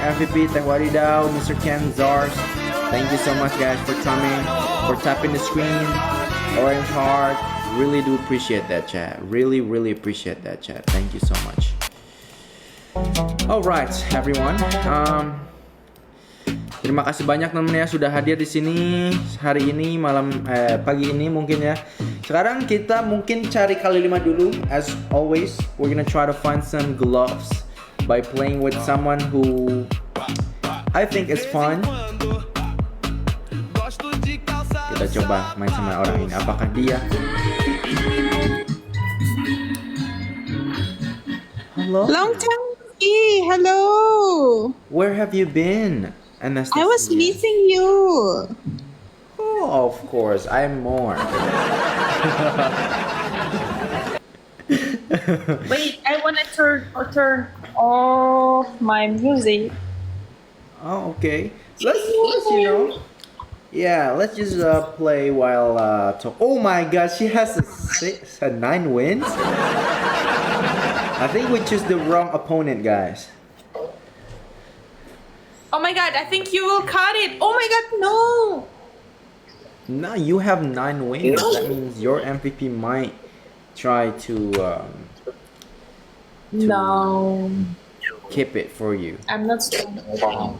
MVP Teh Waridau, Mr. Ken Zars. Thank you so much, guys, for coming, for tapping the screen. Orange Heart. Really do appreciate that, chat. Really, really appreciate that, chat. Thank you so much. Alright, everyone. Terima kasih banyak teman-teman ya sudah hadir di sini hari ini pagi ini mungkin ya. Sekarang kita mungkin cari kali 5 dulu. As always, we're gonna try to find some gloves by playing with someone who I think is fun. Kita coba main sama orang ini. Apakah dia? Hello. Long time no see. Hello. Where have you been, Anastasia? I was missing you. Oh, of course. I'm more. Wait, I want to turn off my music. Oh, okay. Let's let's just play while talk. Oh my God, she has a 9 wins. I think we choose the wrong opponent, guys. Oh my God, I think you will cut it. Oh my God, no. No, you have 9 wins. That means your MVP might try to No, keep it for you. I'm not strong.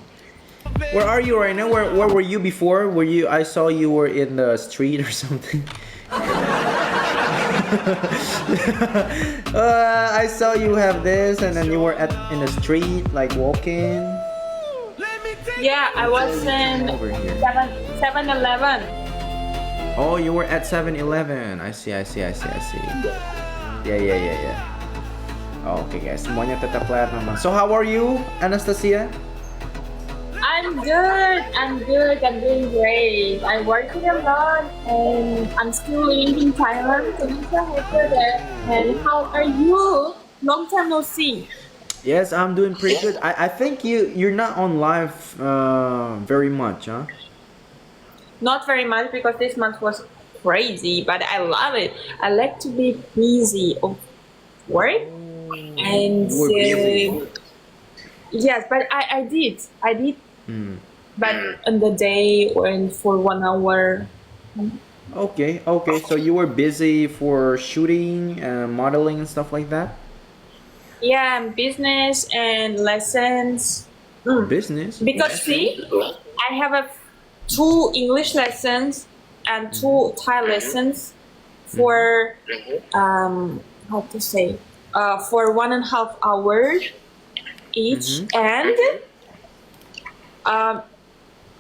Where are you right now? Where were you before? I saw you were in the street or something. I saw you have this, and then you were in the street, like walking. Yeah, I was in Over here. 7-Eleven. Oh, you were at 7-Eleven. I see. Yeah. Oh, okay, guys. Semuanya tetap layar nonton. So, how are you, Anastasia? I'm good. I'm doing great. I'm working a lot, and I'm still living in Thailand. So and how are you? Long time no see. Yes, I'm doing pretty good. I think you're not on live very much, huh? Not very much because this month was crazy, but I love it. I like to be busy of work, and You were busy. yes, but I did. But on the day when for 1 hour. Okay. So you were busy for shooting, modeling, and stuff like that. Yeah, business and lessons. Business. Because see, I have 2 English lessons and 2 Thai lessons for how to say for 1.5 hours each, and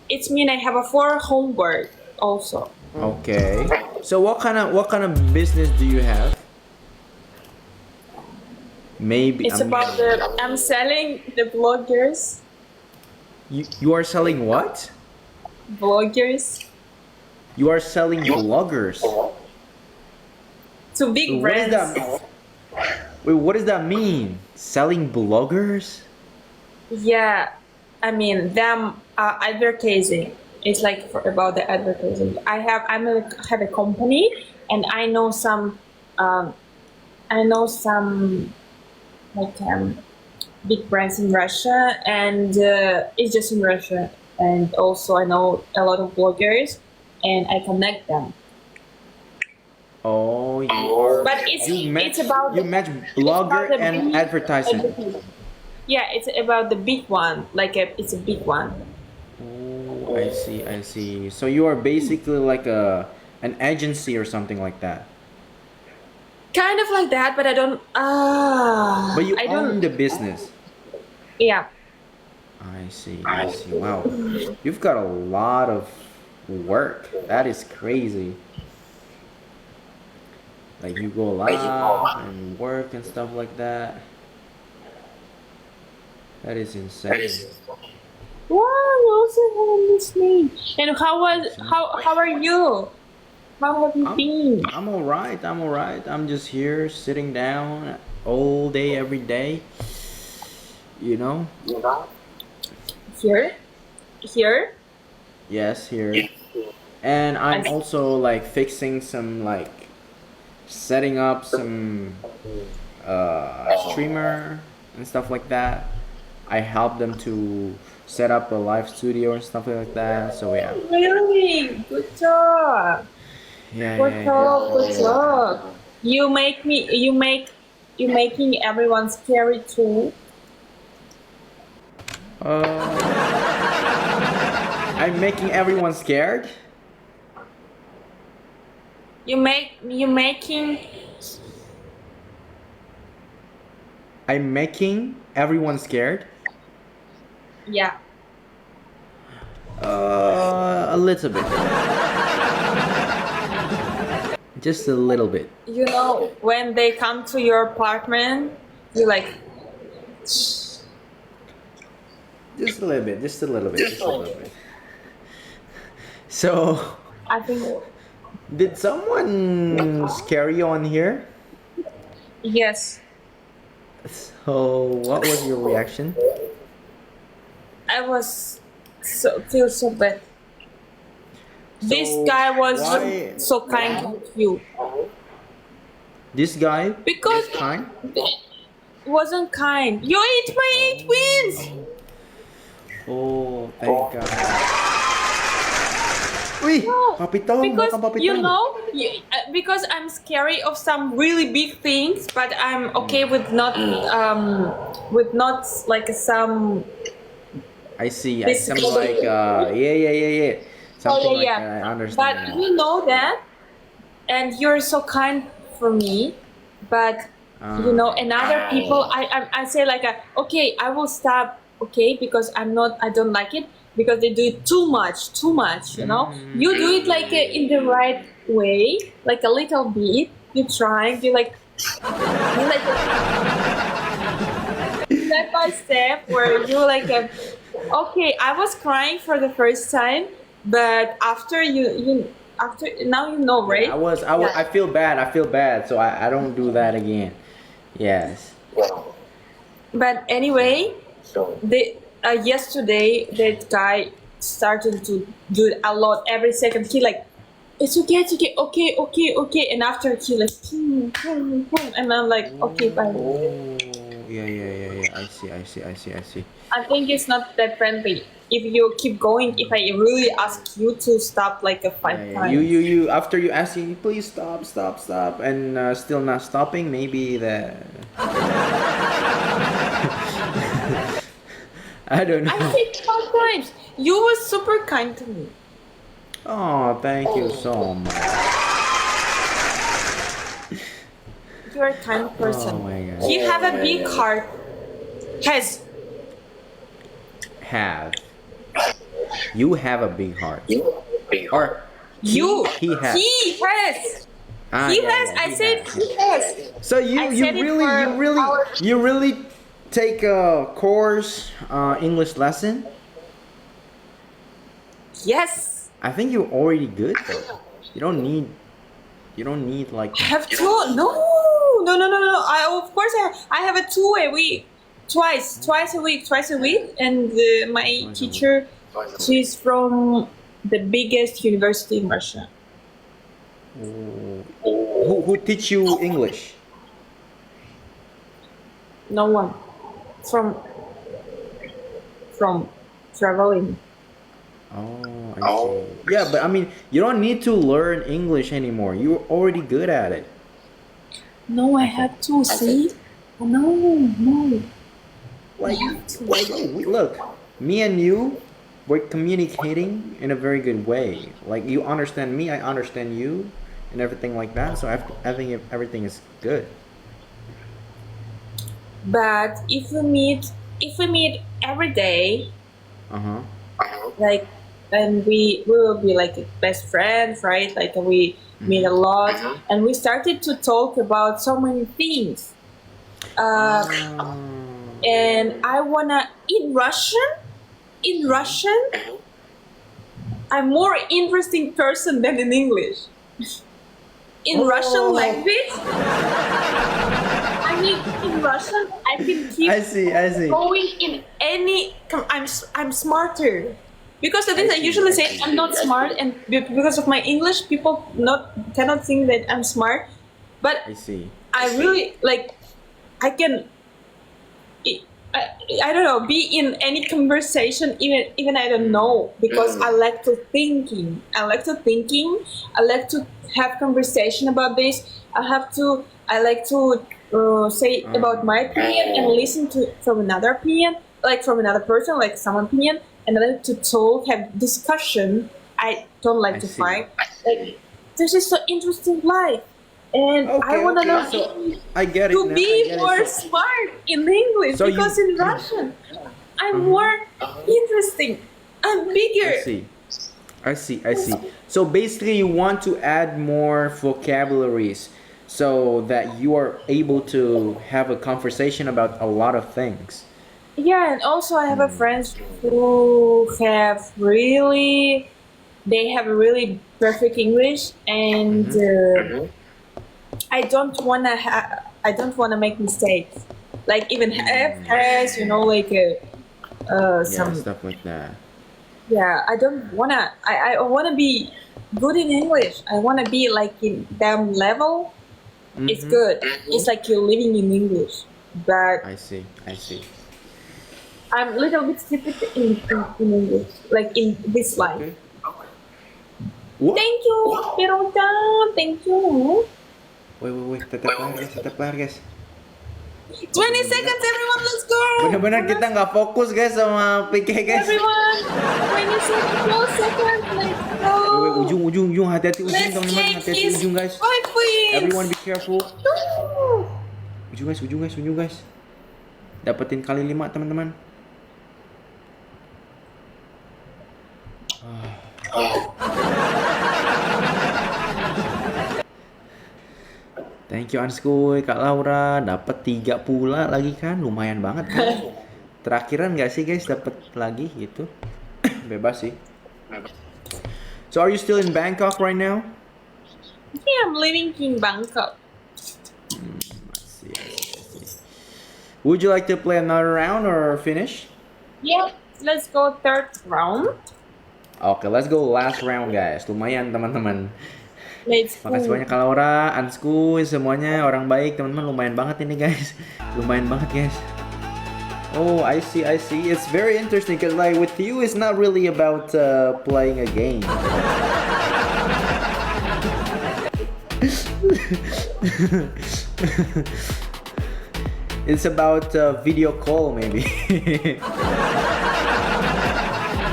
it means I have a 4 homework also. Okay. So what kind of business do you have? Maybe It's about I'm selling the bloggers. you are selling what? Bloggers You are selling bloggers. to big What is brands. that? Wait, what does that mean? Selling bloggers? Yeah, I mean them advertising. It's like about the advertising. I have a company, and I know some like big brands in Russia, and it's just in Russia. And also I know a lot of bloggers, and I connect them. Oh, you are. But it's about you match blogger the and big advertising. Yeah, it's about the big one. It's a big one. Oh, I see. So you are basically like an agency or something like that. Kind of like that, but I don't. But you I own don't. the business. Yeah. I see. Wow. You've got a lot of work. That is crazy. Like you go live and work and stuff like that. That is insane. Wow, you also have this name. And how are you? How have you been? I'm alright. I'm just here sitting down all day, every day. You know? Here? Yes, here. And I'm also like fixing some like setting up some streamer and stuff like that. I help them to set up a live studio and stuff like that. So yeah, Really? Good job. yeah, Good yeah, job. Good yeah. job. You making everyone scary too. I'm making everyone scared. You making I'm making everyone scared. yeah. A little bit. Just a little bit. You know, when they come to your apartment, you like Just a little bit. Just a little bit. Just a little bit. So, I think did someone scare you on here? yes. So, what was your reaction? I was feel so bad. This So, guy was why- so kind with you This guy because is kind. wasn't kind. You ate my 8 wins. Oh, thank God. Wih, No, papitong, because makan papitong. you know, because I'm scary of some really big things, but I'm okay with not like some. I see. This- Something like yeah. Something like that. I understand. But that. you know that, and you're so kind for me, but you know, and other people, I say like okay, I will stop, okay, because I don't like it because they do it too much, you know. You do it like in the right way, like a little bit. You trying, you like step by step, where you like okay, I was crying for the first time, but after after now you know, right? I feel bad. I feel bad. So I don't do that again. Yes. But anyway, yesterday that guy started to do it a lot every second. He like, it's okay, okay, and after he like, and I'm like, okay, bye. Oh, yeah. I see. I think it's not that friendly. If you keep going, if I really ask you to stop like a five Yeah. times, You after you asking, please stop, and still not stopping. Maybe the. I don't know. I said 5 times. You were super kind to me. Oh, thank you so much. You're a kind person. Oh my God. You have a big heart. You have a big heart. Or You. he has. He has. Ah, He yeah, has. yeah, I he said has. he has. So you I said it for you really take a course English lesson? Yes. I think you're already good though. You don't need like Have to. No. I of course I have a 2 a week. Twice a week, and my teacher, she's from the biggest university in Russia. who teach you English? No one from traveling. Oh, I see. Yeah, but I mean, you don't need to learn English anymore. You're already good at it. No, I have to see. No. Like, look, me and you, we're communicating in a very good way. Like, you understand me, I understand you, and everything like that. So I think everything is good. But if we meet every day, Uh huh. like, and we will be like best friends, right? Like we meet a lot, and we started to talk about so many things. And I wanna in Russian. I'm more interesting person than in English. In Russian language, I mean, in Russian, I can keep I see. going in any. I'm smarter. Because the things I usually say, I'm not smart, and because of my English, people cannot think that I'm smart. But I see. I really like. I can. I don't know, be in any conversation, even I don't know, because I like to thinking. I like to thinking. I like to have conversation about this. I like to say about my opinion and listen to from another opinion, like from another person, like someone opinion, and then to talk, have discussion. I don't like I to see. fight. Like this is so interesting life, and I Okay, wanna okay, know so I get it to now. I be get it. more So, smart in English So you- because in Russian I'm more interesting. I'm I bigger. see. I see. I see. So basically, you want to add more vocabularies so that you are able to have a conversation about a lot of things. Yeah, and also I have a friends who have really they have a really perfect English, and I don't wanna make mistakes. Like even has like Yeah, some stuff like that. yeah. I don't wanna. I wanna be good in English. I wanna be like in them level. It's good. It's like you're living in English, but I see. I see. I'm a little bit stupid in English, like in this life. Okay. What? Thank you, Piruta. Thank you. Wait. Tetap lahir guys. Tetap lahir guys. 20 seconds, everyone. Let's go. Bener-bener kita nggak fokus guys sama PK guys. Everyone, 20 seconds, 12 seconds. Let's go. Wait, ujung, hati-hati ujung Let's teman-teman, check hati-hati his ujung guys. 5 points. Everyone be careful. Woo. Ujung guys. Dapetin kali 5 teman-teman. Thank you Anskuy, Kak Laura, dapat 3 pula lagi kan, lumayan banget kan. Terakhiran nggak sih guys dapat lagi gitu? Bebas sih. So are you still in Bangkok right now? Yeah, I'm living in Bangkok. I see. Would you like to play another round or finish? Yeah, let's go third round. Oke, let's go last round guys. Lumayan teman-teman. Let's go. Makasih banyak Kak Laura, Anskuy, semuanya orang baik teman-teman. Lumayan banget ini guys. Lumayan banget guys. Oh, I see. It's very interesting because like with you, it's not really about playing a game. It's about video call maybe.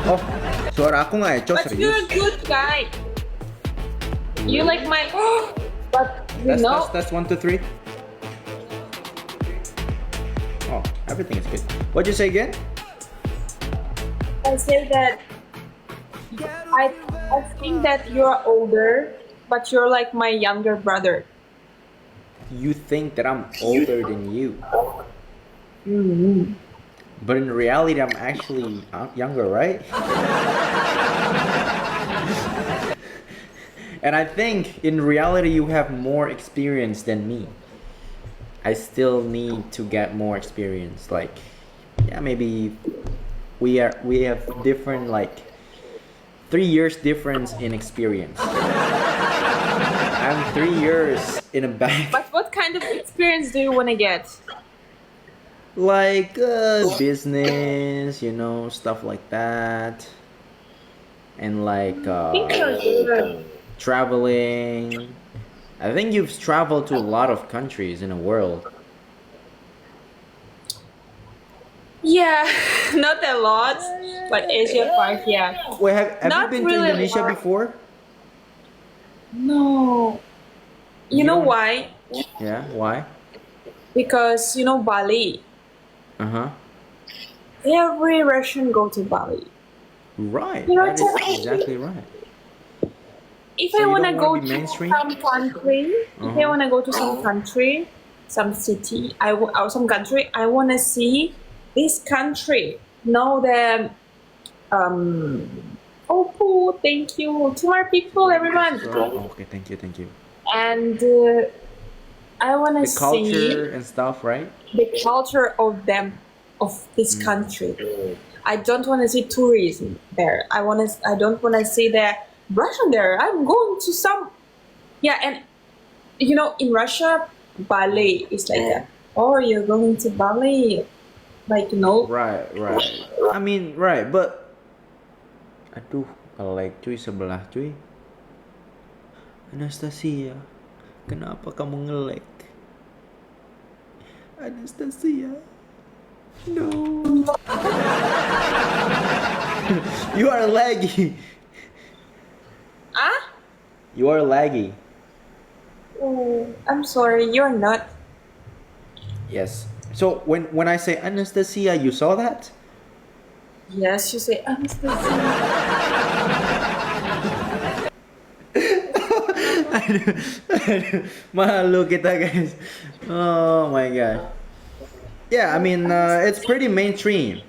Oh, suara aku nggak eco But you're a serius? good guy. You like my. But you know. That's 1, 2, 3. Oh, everything is good. What'd you say again? I say that I think that you're older, but you're like my younger brother. You think that I'm older than you, Mm-hmm. but in reality, I'm actually younger, right? And I think in reality, you have more experience than me. I still need to get more experience. Like, yeah, maybe we have different like 3 years difference in experience. I'm 3 years in a bank. But what kind of experience do you want to get? Like business, stuff like that, and like I think you're good. traveling. I think you've traveled to a lot of countries in the world. Yeah, not a lot, but Asia 5, yeah. Wait, have Not you been really to Indonesia a lot. before? No. You know don't- why? Yeah, why? Because you know Bali. Uh-huh. Every Russian go to Bali. Right. You know, That is exactly right. If So I you wanna don't go wanna be to mainstream? some country, if I wanna go to some country, some city, or some country, I wanna see this country. Know the oh, thank you to our people, everyone, Oh, okay, thank you. and I wanna The culture see and stuff, right? the culture of them, of this country. I don't want to see tourism there. I don't want to see the Russian there. I'm going to some. Yeah, and in Russia, Bali is like, oh, you're going to Bali, like, you know. Right, right. I mean, right, but aduh, nge-lag cuy sebelah cuy. Anastasia, kenapa kamu nge-lag? Anastasia. No. You are laggy. Ah? You are laggy. Oh, I'm sorry, you're not. Yes. So when I say Anastasia, you saw that? Yes, you say Anastasia. Malu kita guys. Oh my god. Yeah, I mean it's pretty mainstream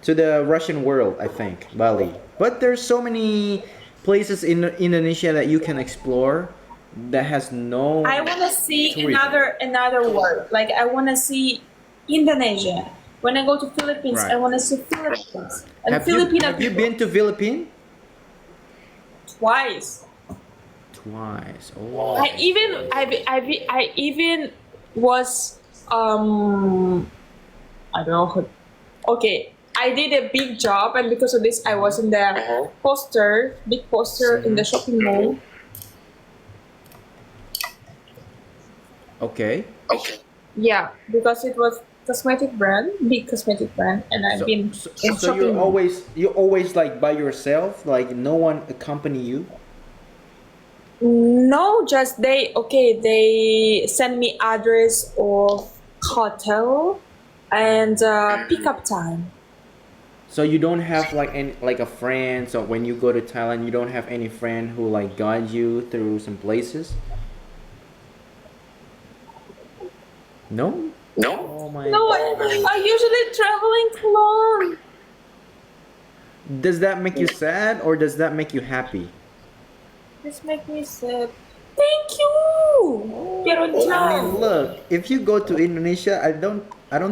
to the Russian world, I think, Bali. But there's so many places in Indonesia that you can explore that has no I wanna see tourism. another world. Like I wanna see Indonesia. When I go to Philippines, Right. I wanna see Philippines. And Have you Filipino have you people been to Philippines? twice. Twice. Oh. I even was I don't know. Okay, I did a big job, and because of this, I was in the big poster in the shopping mall. Okay. Yeah, because it was big cosmetic brand, and I've So, been so, in so shopping mall. you always like by yourself, like no one accompany you. No, just they send me address of hotel and pickup time. So you don't have like any like a friend. So when you go to Thailand, you don't have any friend who like guide you through some places. No. Oh my No, I usually traveling alone. Does that make you sad or does that make you happy? This make me sad. Thank you. Pero I mean, John. look, if you go to Indonesia, I don't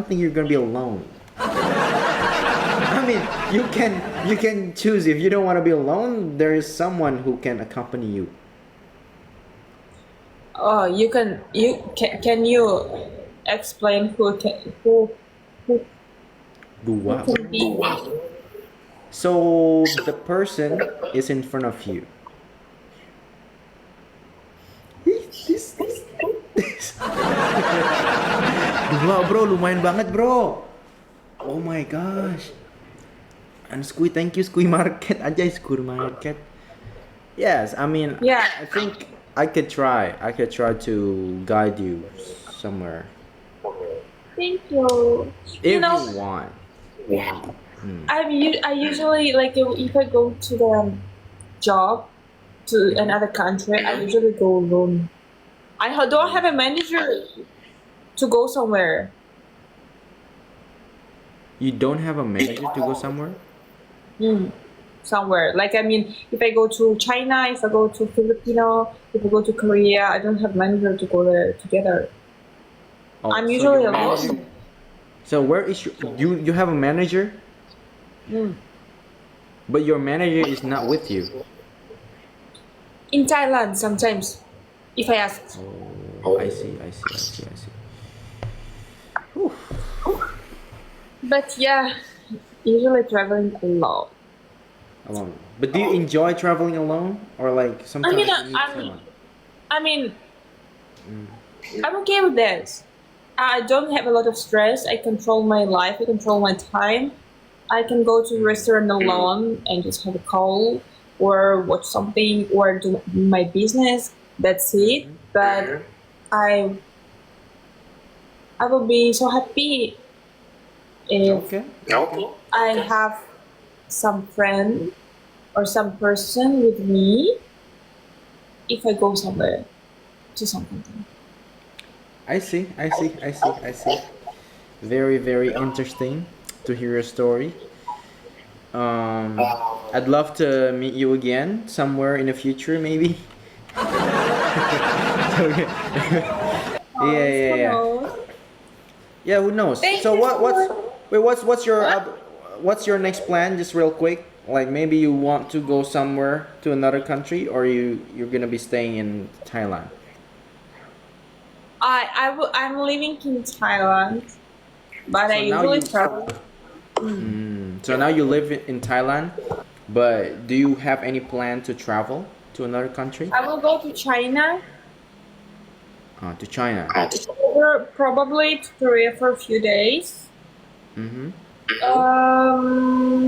think you're gonna be alone. I mean, you can choose if you don't want to be alone. There is someone who can accompany you. Oh, can you explain who Dua. can be? So the person is in front of you. Dua bro, lumayan banget bro. Oh my gosh. And Squee, thank you Squee Market aja Squee Market. Yes, I mean, Yeah. I think I could try. I could try to guide you somewhere Thank you. if know, you want. I usually like if I go to the job to another country, I usually go alone. Don't have a manager to go somewhere. You don't have a manager to go somewhere? Somewhere. Like I mean, if I go to China, if I go to Filipino, if I go to Korea, I don't have manager to go there together. Oh, I'm so usually your alone. manager- So where is you have a manager, but your manager is not with you. In Thailand sometimes, if I ask. Oh, I see. But yeah, usually traveling alone. Alone. But do you enjoy traveling alone, or like sometimes you need someone? I mean, I'm okay with that. I don't have a lot of stress. I control my life. I control my time. I can go to a restaurant alone and just have a call or watch something or do my business. That's it. But I will be so happy if Okay. I have some friend or some person with me if I go somewhere to something. I see. Very, very interesting to hear your story. I'd love to meet you again somewhere in the future, maybe. Yeah. Hello. Yeah, who knows? Thank So you so what's your what's your next plan? Just real quick, like maybe you want to go somewhere to another country, or you're gonna be staying in Thailand. I'm living in Thailand but So I now usually you- travel. So now you live in Thailand, but do you have any plan to travel to another country? I will go to China, To China. or probably to Korea for a few days. Mm-hmm.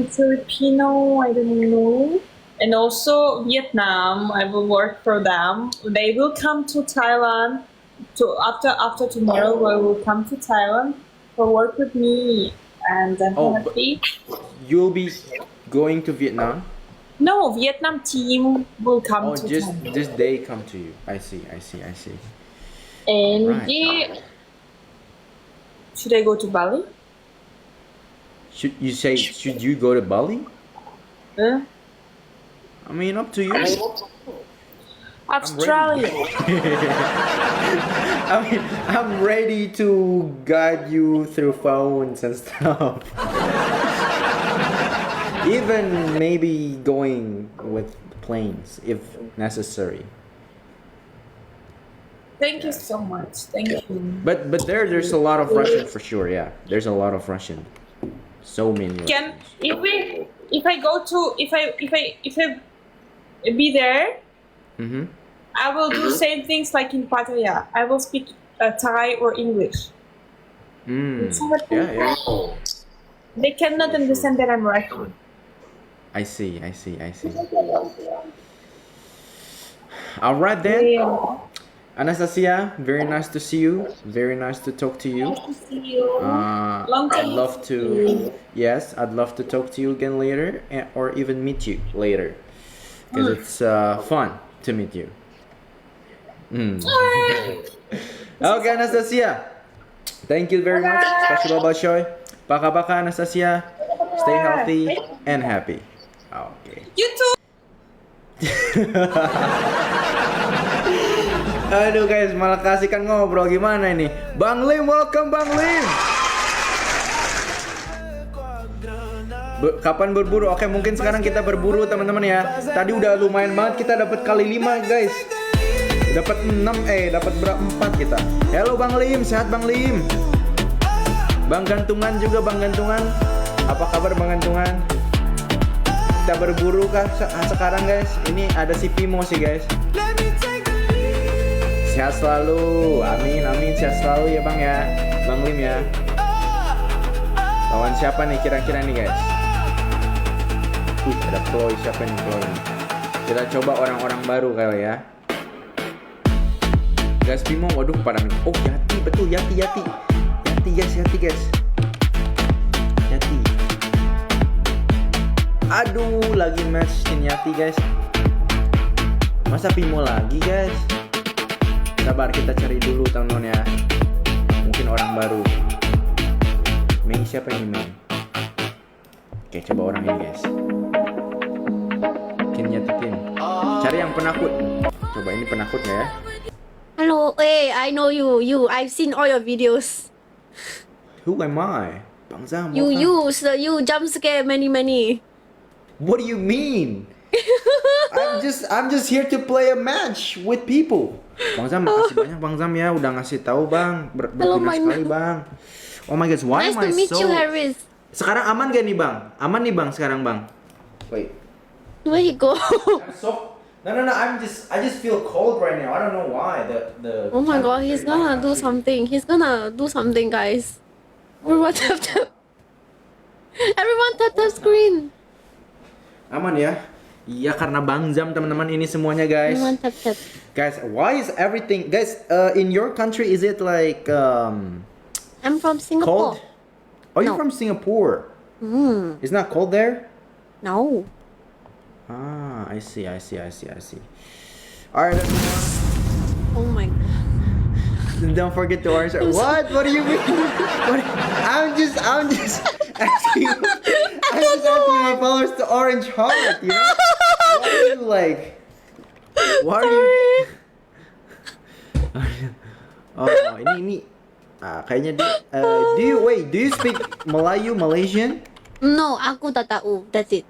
Filipino, I don't know. And also Vietnam, I will work for them. They will come to Thailand. After tomorrow, they will come to Thailand for work with me, and I'm Oh, but- happy. You'll be going to Vietnam? No, Vietnam team will come Oh, to just Thailand. this day come to you. I see. And Right. yeah, should I go to Bali? Should you go to Bali? Huh? I mean, up to you. Australia. I mean, I'm ready to guide you through phones and stuff. Even maybe going with planes if necessary. Thank you so much. Thank you. But there's a lot of Russian for sure. Yeah, there's a lot of Russian. So many. Can Russians. if I go to if I be there, Mm-hmm. I will do same things like in Pattaya. I will speak Thai or English. Yeah. They cannot understand that I'm Russian. I see. All right then, Yeah. Anastasia. Very nice to see you. Very nice to talk to you. Nice to see you. Long I'd time love no see. I'd love to talk to you again later, or even meet you later, because it's fun to meet you. Okay, Anastasia. Thank you very much. Спасибо большое. Пока-пока, Anastasia. Stay healthy and happy. Okay. You too. Aduh guys, malah kasihkan ngobrol gimana ini? Bang Lim, welcome Bang Lim. Kapan berburu? Oke, mungkin sekarang kita berburu teman-teman ya. Tadi udah lumayan banget, kita dapat kali 5 guys. Dapat 6 dapat berapa 4 kita. Halo Bang Lim, sehat Bang Lim. Bang Gantungan juga Bang Gantungan. Apa kabar Bang Gantungan? Kita berburu kah sekarang guys? Ini ada si Pimo sih guys. Sehat selalu, amin sehat selalu ya Bang ya, Bang Lim ya. Lawan siapa nih kira-kira nih guys? Ada Chloe, siapa nih Chloe? Kita coba orang-orang baru kali ya. Guys, Pimo, waduh pada oh Yati, betul Yati guys, Yati guys. Yati. Aduh, lagi match Yati guys. Masa Pimo lagi guys? Sabar, kita cari dulu teman-teman ya. Mungkin orang baru. Mei siapa ini Mei? Oke, coba orang ini guys. Tin. Cari yang penakut. Coba ini penakutnya ya. Hello, hey, I know you. I've seen all your videos. Who am I? Bang Zam. You welcome. you jump scare many. What do you mean? I'm just here to play a match with people. Bang Zam, makasih banyak Bang Zam ya udah ngasih tahu Bang. Hello, Berguna my sekali Bang. Oh my gosh, why Nice am I to meet so? you, Harris. Sekarang aman gak nih Bang? Aman nih Bang sekarang Bang. Wait. Where you go? I'm so no. I just feel cold right now. I don't know why. The Oh my god, he's gonna do something. He's gonna do something, guys. Everyone tap. Everyone tap screen. Aman ya? Iya karena Bang Zam teman-teman ini semuanya guys. Everyone tap. Guys, why is everything guys in your country is it like I'm from Singapore. cold? Oh, you're No. from Singapore. It's not cold there? No. Ah, I see. Alright, Oh my god. don't forget to answer. What? What do you mean? I'm just asking. I'm just asking my followers to orange heart. You know? Why are you like? Why are you? Oh, ini. Kayaknya do you speak Malaysian? No, aku tak tahu. That's it.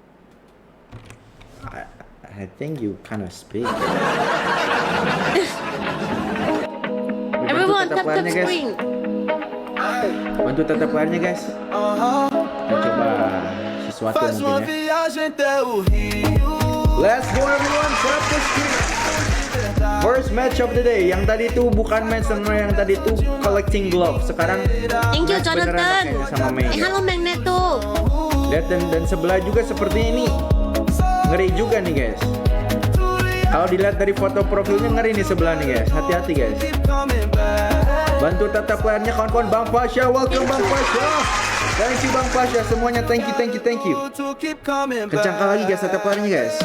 I think you kind of speak. Everyone Bantu tap kata-katanya, guys. screen. Bantu tata playernya guys. Kita coba sesuatu mungkin ya. Let's go everyone, tap the screen. First match of the day. Yang tadi itu bukan match sama yang tadi itu collecting glove. Sekarang Thank you match beneran Jonathan. makanya sama Mei. Halo Magneto. Lihat dan sebelah juga seperti ini. Ngeri juga nih guys. Kalau dilihat dari foto profilnya ngeri nih sebelah nih guys. Hati-hati guys. Bantu tata playernya kawan-kawan. Bang Pasha, welcome Bang Pasha. Thank you Bang Pasha. Semuanya thank you. Kencangkan lagi guys tata playernya guys.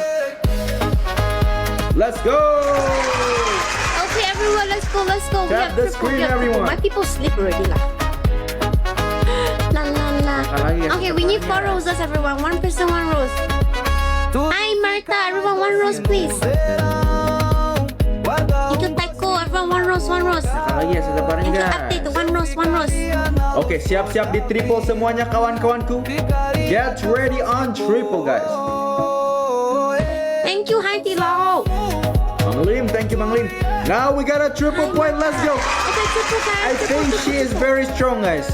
Let's go. Okay everyone, let's go. We Tap have the triple, screen, we have triple. everyone. My people sleep already lah. La la la. Lagi, guys, Okay, we need 4 roses everyone. One person, 1 rose. Hi Martha, everyone 1 rose please. Thank you Taiko, everyone 1 rose. Lagi ya tata playernya Thank you guys. update, 1 rose. Oke, siap-siap di triple semuanya kawan-kawanku. Get ready on triple guys. Thank you Hai Tilo. Bang Lim, thank you Bang Lim. Now we got a triple point, let's go. Okay, triple guys. I think she is very strong guys.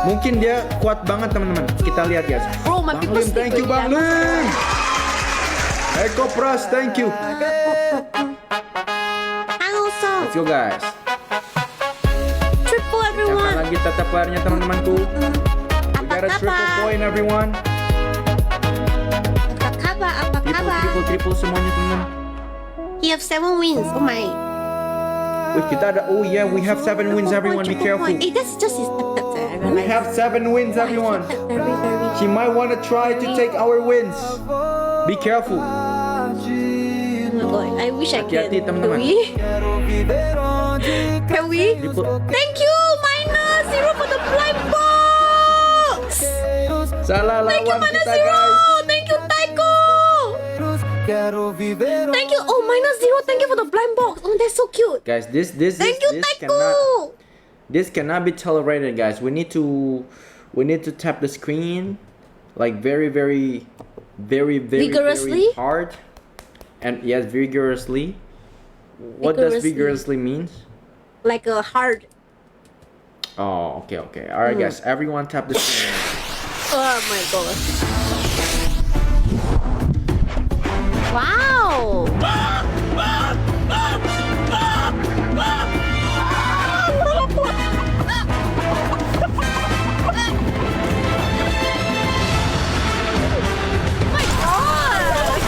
Mungkin dia kuat banget teman-teman. Kita lihat guys. Bro, my Bang people Lim, sleep thank you Bang already. Lim. Eko Pras, thank you. Halo Song. Let's go guys. Triple Siapa everyone. lagi tata playernya teman-temanku? We got a triple point everyone. Apa kabar? Triple semuanya teman-teman. You have 7 wins. Oh my. Wih, kita ada, oh yeah, we have 7 wins everyone, be careful. That's just his We have 7 wins everyone. She might want to try to take our wins. Be careful. Oh my god, I wish I can. Hati-hati, teman-teman. Can we? Thank you, minus 0 for the blind box. Salah Thank you, lawan minus kita 0. guys. Thank you, Taiko. Thank you. Oh, minus 0. Thank you for the blind box. Oh, that's so cute. Guys, this Thank you, Taiko. cannot be tolerated, guys. We need to tap the screen like very Vigorously? hard. And yes, vigorously. What does vigorously means? Like a hard. Oh, okay. All right, guys. Everyone tap the screen. Oh my god. Wow. My god.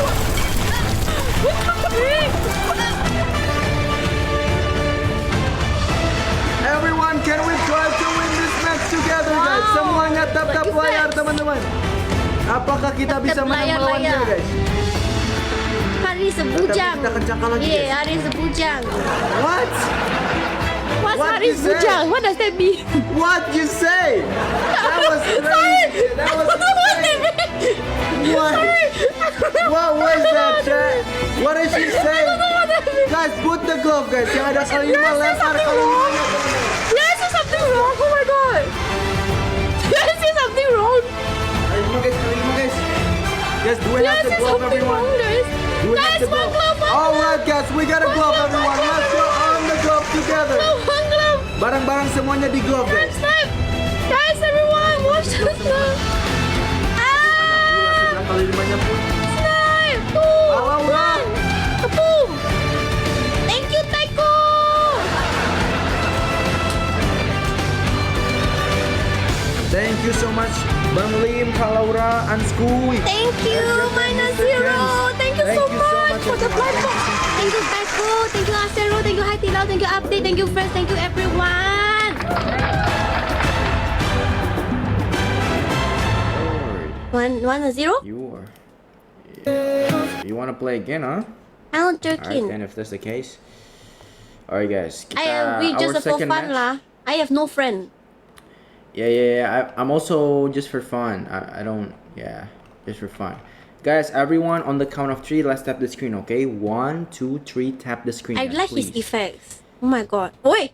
Everyone, can we try to win this match together, guys? Wow. Semuanya tap Lucky layar, flex. teman-teman. Apakah kita Tap bisa menang layar, melawan dia, layar. guys? Hari sebujang. Kita kencangkan lagi, Yeah, guys. hari sebujang. What? What's What hari you say? sebujang? What does that mean? What you say? That was crazy. That was insane. What? What was that, chat? What did she say? Guys, put the glove, guys. Yang ada kali lima lempar kali limanya. Did I say something wrong? Oh my god. Did I say something wrong? Kali lima, guys. Guys, do we Did I have the say glove, something everyone? wrong, guys? Do we have Guys, the one glove, one All glove. right, guys, we got a glove, everyone. Let's go on the glove together. One glove. Barang-barang semuanya di glove, guys. Snap. Guys, everyone, watch this glove. Ah, Sebelah kali limanya pun. snap. Halo, 2, Bro. 1. Boom. Thank you, Taiko. Thank you so much, Bang Lim, Kak Laura, Anskuy. Thank you, minus 0. Thank you so much for the blind box. Thank you, Taiko. Thank you, Asero. Thank you, Haitilo. Thank you, Update. Thank you, friends. Thank you, everyone. Lord, 1-0. you are. Yeah. You want to play again, huh? I'm Alright, joking. then if that's the case. Alright, guys. We just our for second fun match. lah. I have no friend. Yeah. I'm also just for fun. I don't. Yeah, just for fun. Guys, everyone on the count of 3, let's tap the screen, okay? 1, 2, 3, tap the screen. I guys, like his please. effects. Oh my god. Wait.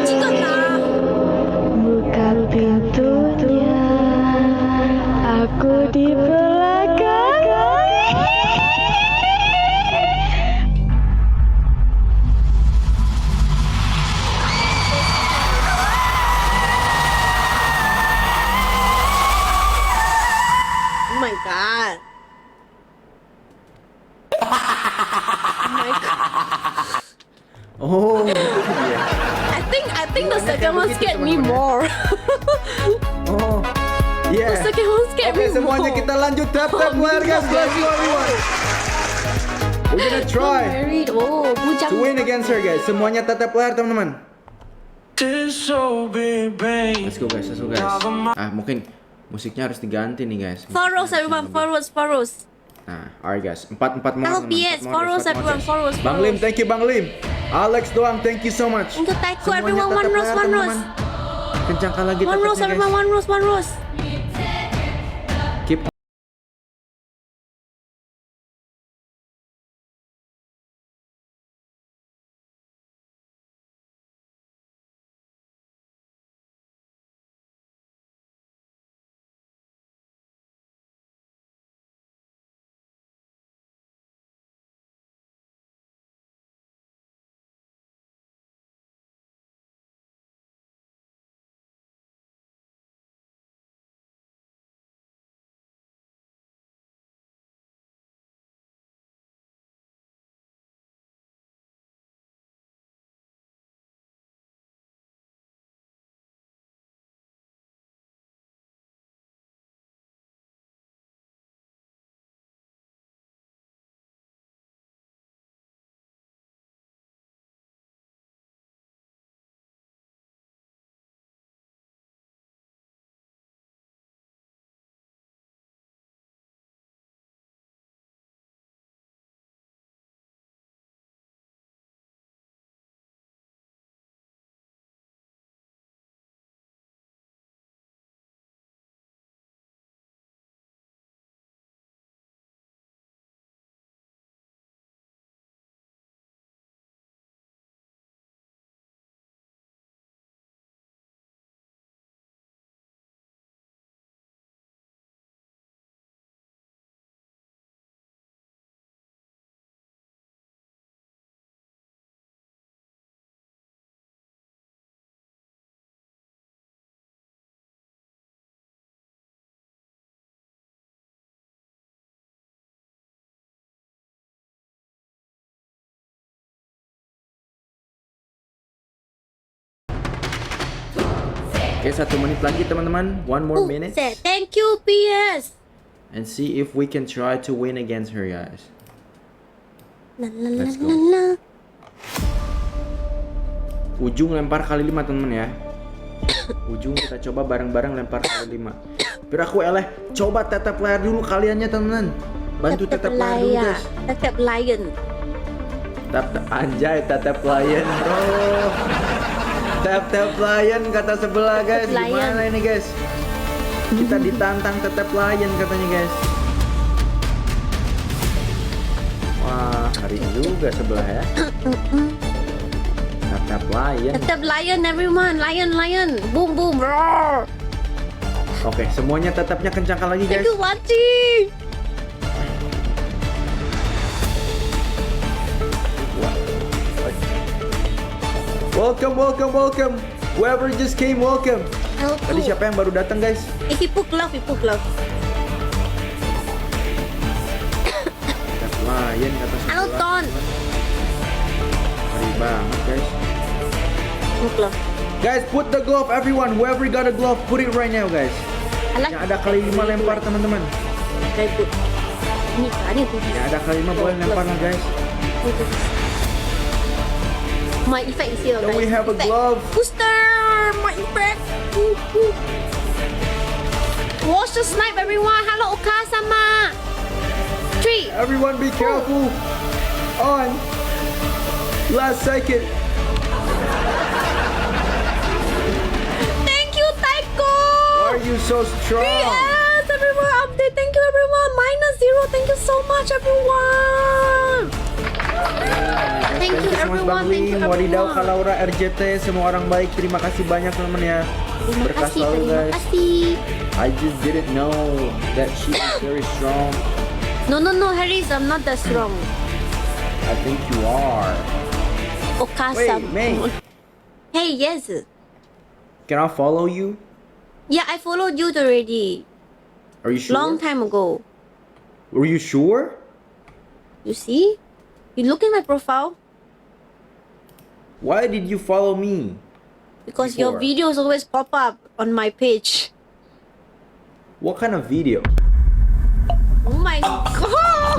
Chicken lah. Buka pintunya, aku di belakang. Oh, yeah. I think the second one scared me more. Oh, yeah. The second one scared Oke, me semuanya more. kita lanjut tap player guys. Let's go everyone. We're gonna try Married. Oh, bujang. to win against her guys. Semuanya tap player teman-teman. Let's go guys, let's go guys. Ah, mungkin musiknya harus diganti nih guys. Forwards everyone, forwards. Nah, alright guys. 4-4 mohon. Hello PS, forwards everyone, forwards. Bang Lim, thank you Bang Lim. Alex doang, thank you so much. Thank you Taiko Semuanya everyone, tap one rose, player, one rose. teman-teman. Kencangkan lagi One rose tetapnya, everyone, guys. one rose. Keep Oke, 1 menit lagi teman-teman. One more minute. Thank you PS. And see if we can try to win against her guys. La la la Let's go. la la. Ujung lempar kali 5 teman-teman ya. Ujung kita coba bareng-bareng lempar kali 5. Biar aku eleh coba tetap layar dulu kaliannya teman-teman. Bantu tetap layar dulu guys. Tetap lion. Tetap anjay tetap lion bro. Tetap lion kata sebelah guys. Tetap lion. Gimana ini guys? Kita ditantang tetap lion katanya guys. Wah, hari juga sebelah ya. Tetap lion. Tetap lion everyone, lion. Boom boom roar. Oke, semuanya tetapnya kencangkan lagi Thank guys. you watching. Welcome. Whoever just came, welcome. Hello. Tadi siapa yang baru datang guys? If you put love. Tetap lion kata sebelah. Hello Ton. Ngeri banget guys. Put love. Guys, put the glove everyone. Whoever got a glove, put it right now guys. I like. Yang ada kali 5 lempar teman-teman. Very good. Ini tuh. Yang ada kali 5 boleh lempar lah guys. My effect is here Then guys. we have a Effect. glove. Booster. My effect. Watch the snipe everyone. Hello Oka-sama. 3. Everyone be careful. On. Last second. Thank you Taiko. Why are you so strong? Yes, everyone update. Thank you everyone. -0. Thank you so much everyone. Thank you everyone. Bang Thank you Lim, Wadidau, everyone. Kalaura, RJT, semua orang baik. Terima kasih banyak teman-teman ya. Terima Berkah kasih, selalu terima guys. kasih. I just didn't know that she is very strong. No, Harris, I'm not that strong. I think you are. Okasam. Wait, May. Hey, yes. Can I follow you? Yeah, I followed you already. Are you sure? Long time ago. Were you sure? You see? You look in my profile Why did you follow me? because your Before. videos always pop up on my page. What kind of video? Oh my god!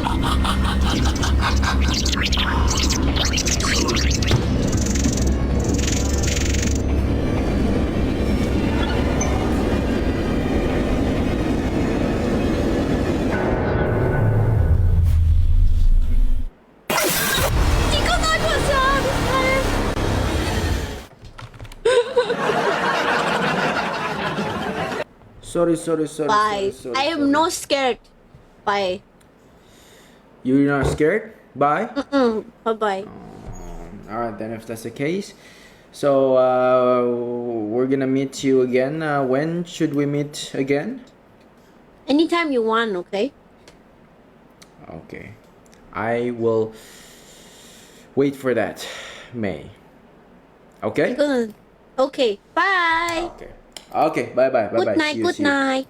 이거 나 보자. Sorry. Bye. I am no scared. Bye. You're not scared? Bye. Bye bye. All right, then if that's the case, so we're gonna meet you again. When should we meet again? Anytime you want, okay? Okay, I will wait for that, May. Okay. Gonna. Okay. Bye. Okay. Okay. Bye. Good night. See you, Good see you. night.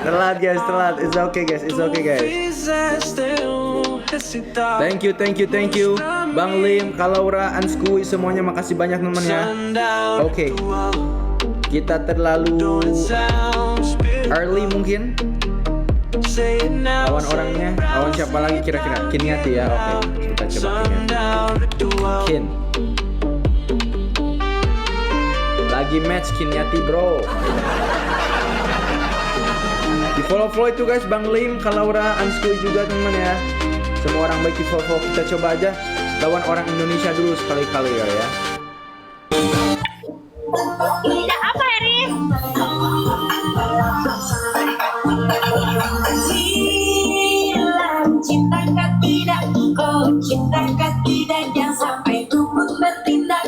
Telat guys, telat. It's okay guys. Thank you. Bang Lim, Kalaura, Anskui, semuanya makasih banyak teman ya. Oke. Kita terlalu early mungkin. Lawan orangnya, lawan siapa lagi kira-kira? Kiniati ya. Oke, kita coba Kiniati. Kin. Lagi match Kiniati, bro. Di follow itu guys, Bang Lim, Kalaura, Anskui juga teman ya. Semua orang baik di follow. Kita coba aja lawan orang Indonesia dulu sekali-kali ya. Tidak apa, Eris? Cintakah tidak, oh cintakah tidak, jangan sampai tubuh bertindak.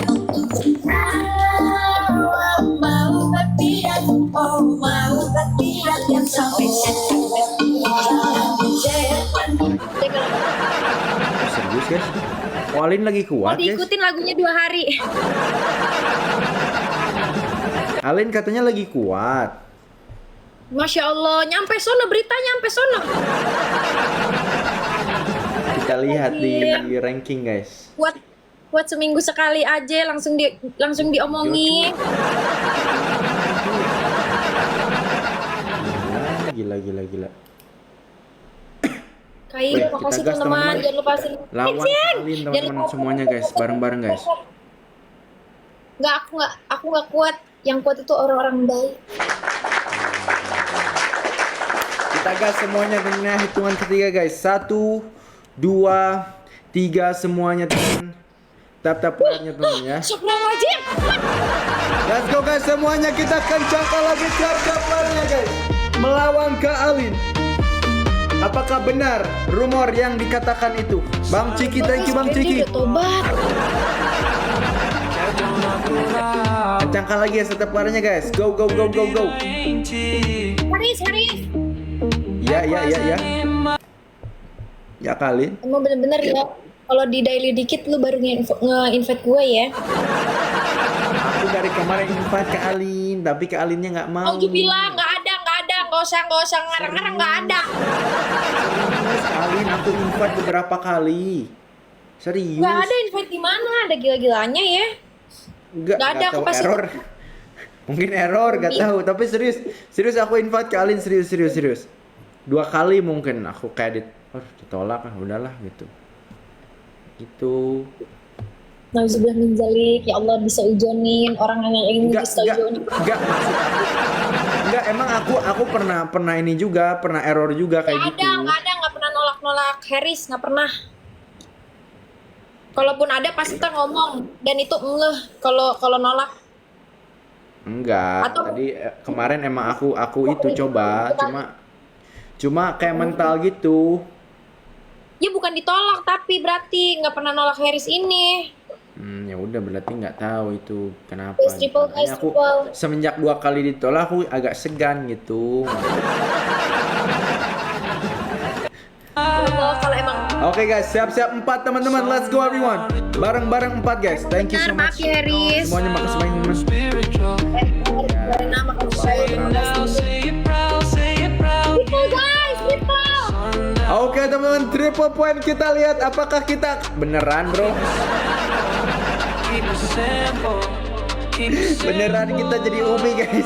Mau bertindak, oh mau bertindak, jangan sampai Serius guys? Walin lagi kuat guys. Diikutin lagunya 2 hari. Alin katanya lagi kuat. Masya Allah, nyampe sono beritanya, nyampe sono. Kita lihat di ranking guys. Buat seminggu sekali aja langsung diomongin. Gila. Kayak Wih, makasih kita gas, teman-teman, teman-teman. jangan lupa sih. Lawan Alin teman-teman semuanya guys, bareng-bareng guys. Aku nggak kuat. Yang kuat itu orang-orang baik. Kita gas semuanya dengan hitungan ketiga guys. 1, 2, 3 semuanya teman. Tap layarnya teman ya. Astagfirullahaladzim. Let's go guys semuanya, kita kencangkan lagi tap layarnya guys. Melawan Kak Alin. Apakah benar rumor yang dikatakan itu? Bang Ciki, thank you Bang Ciki. Udah tobat. Kencangkan lagi ya tap layarnya guys. Go. Haris. Ya. Ya Kak Alin. Emang bener-bener ya. Kalau di daily dikit lu baru nge-invite gue ya. Aku dari kemarin invite Kak Alin, tapi Kak Alinnya nggak mau. Aku bilang nggak ada, nggak usah ngarang-ngarang, nggak ada. Serius Kak Alin, aku invite beberapa kali. Serius. Nggak ada invite di mana, ada gila-gilanya ya. Nggak ada, tahu aku pasti- error. Mungkin error, nggak tahu. Tapi serius aku invite Kak Alin, serius. 2 kali mungkin aku edit. Ditolak udahlah gitu. Gitu. Nauzubillah min zalik, ya Allah bisa ujonin orang yang ingin bisa ujonin. Enggak maksud aku. Enggak, emang aku pernah ini juga, pernah error juga kayak gitu. Nggak pernah nolak Harris, nggak pernah. Kalaupun ada pasti kita ngomong dan itu kalau nolak. Enggak, Atau- tadi kemarin emang aku itu coba, cuma kayak mental gitu. Ya bukan ditolak tapi berarti nggak pernah nolak Harris ini. Ya udah berarti nggak tahu itu kenapa. Festival, Makanya aku festival. semenjak 2 kali ditolak aku agak segan gitu. Kalau emang Oke guys, siap-siap 4 teman-teman. Let's go everyone. Bareng-bareng 4 guys. Thank you so Benar, maaf much. ya Haris. Semuanya makasih banyak mas. Karena makasih saya. People guys, people. Oke teman-teman, triple point kita lihat apakah kita beneran bro. Beneran kita jadi ubi guys.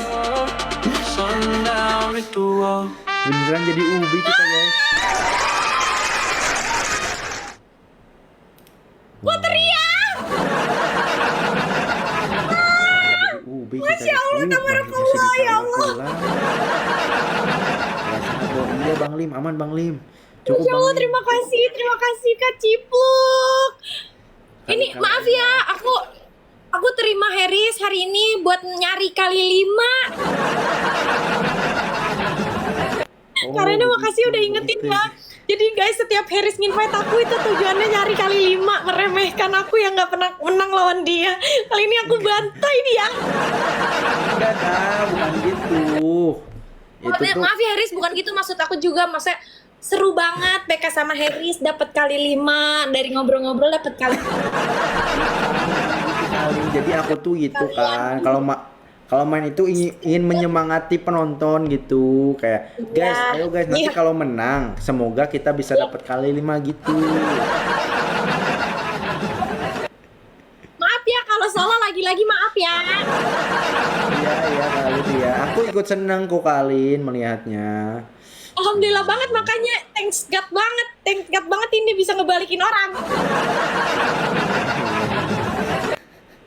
Beneran jadi ubi kita guys. Gua teriak. Ubi Masya Allah, tabarakallah, ya Allah. Iya Bang Lim, aman Bang Lim. Cukup Masya Allah, Bang Lim. terima kasih Kak Cipuk. Ini Kali-kali maaf ya, aku terima Haris hari ini buat nyari kali 5. Oh, Karena makasih begitu, udah ingetin begitu. ya. Jadi guys, setiap Haris nginvite aku itu tujuannya nyari kali 5, meremehkan aku yang nggak pernah menang lawan dia. Kali ini aku bantai dia. Enggak, bukan gitu. Itu tuh Maaf ya Haris, bukan gitu maksud aku juga. Maksudnya seru banget Beka sama Haris dapat kali 5 dari ngobrol-ngobrol dapat kali. kali. Jadi aku tuh gitu kan. Kalau main itu ingin menyemangati penonton gitu, kayak guys, Ya. ayo guys nanti Iya. kalau menang semoga kita bisa dapat kali 5 gitu. Maaf ya kalau salah lagi-lagi maaf ya. Iya kali ya. Aku ikut seneng kok Kalin melihatnya. Alhamdulillah banget, makanya thanks God banget ini bisa ngebalikin orang.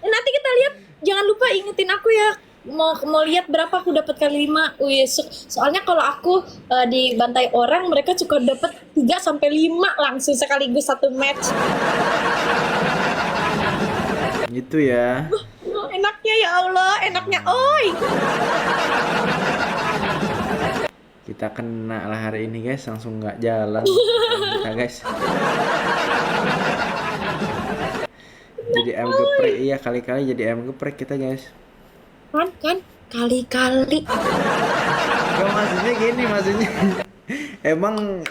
Nanti kita lihat, jangan lupa ingetin aku ya. Mau lihat berapa aku dapat kali 5. Wih, soalnya kalau aku dibantai orang, mereka suka dapat 3 sampai 5 langsung sekaligus satu match. Gitu ya. Enaknya ya Allah, enaknya oi. Kita kena lah hari ini guys, langsung nggak jalan kita guys. Jadi ayam geprek, iya kali-kali jadi ayam geprek kita guys. Kan kali-kali. Ya maksudnya gini, maksudnya emang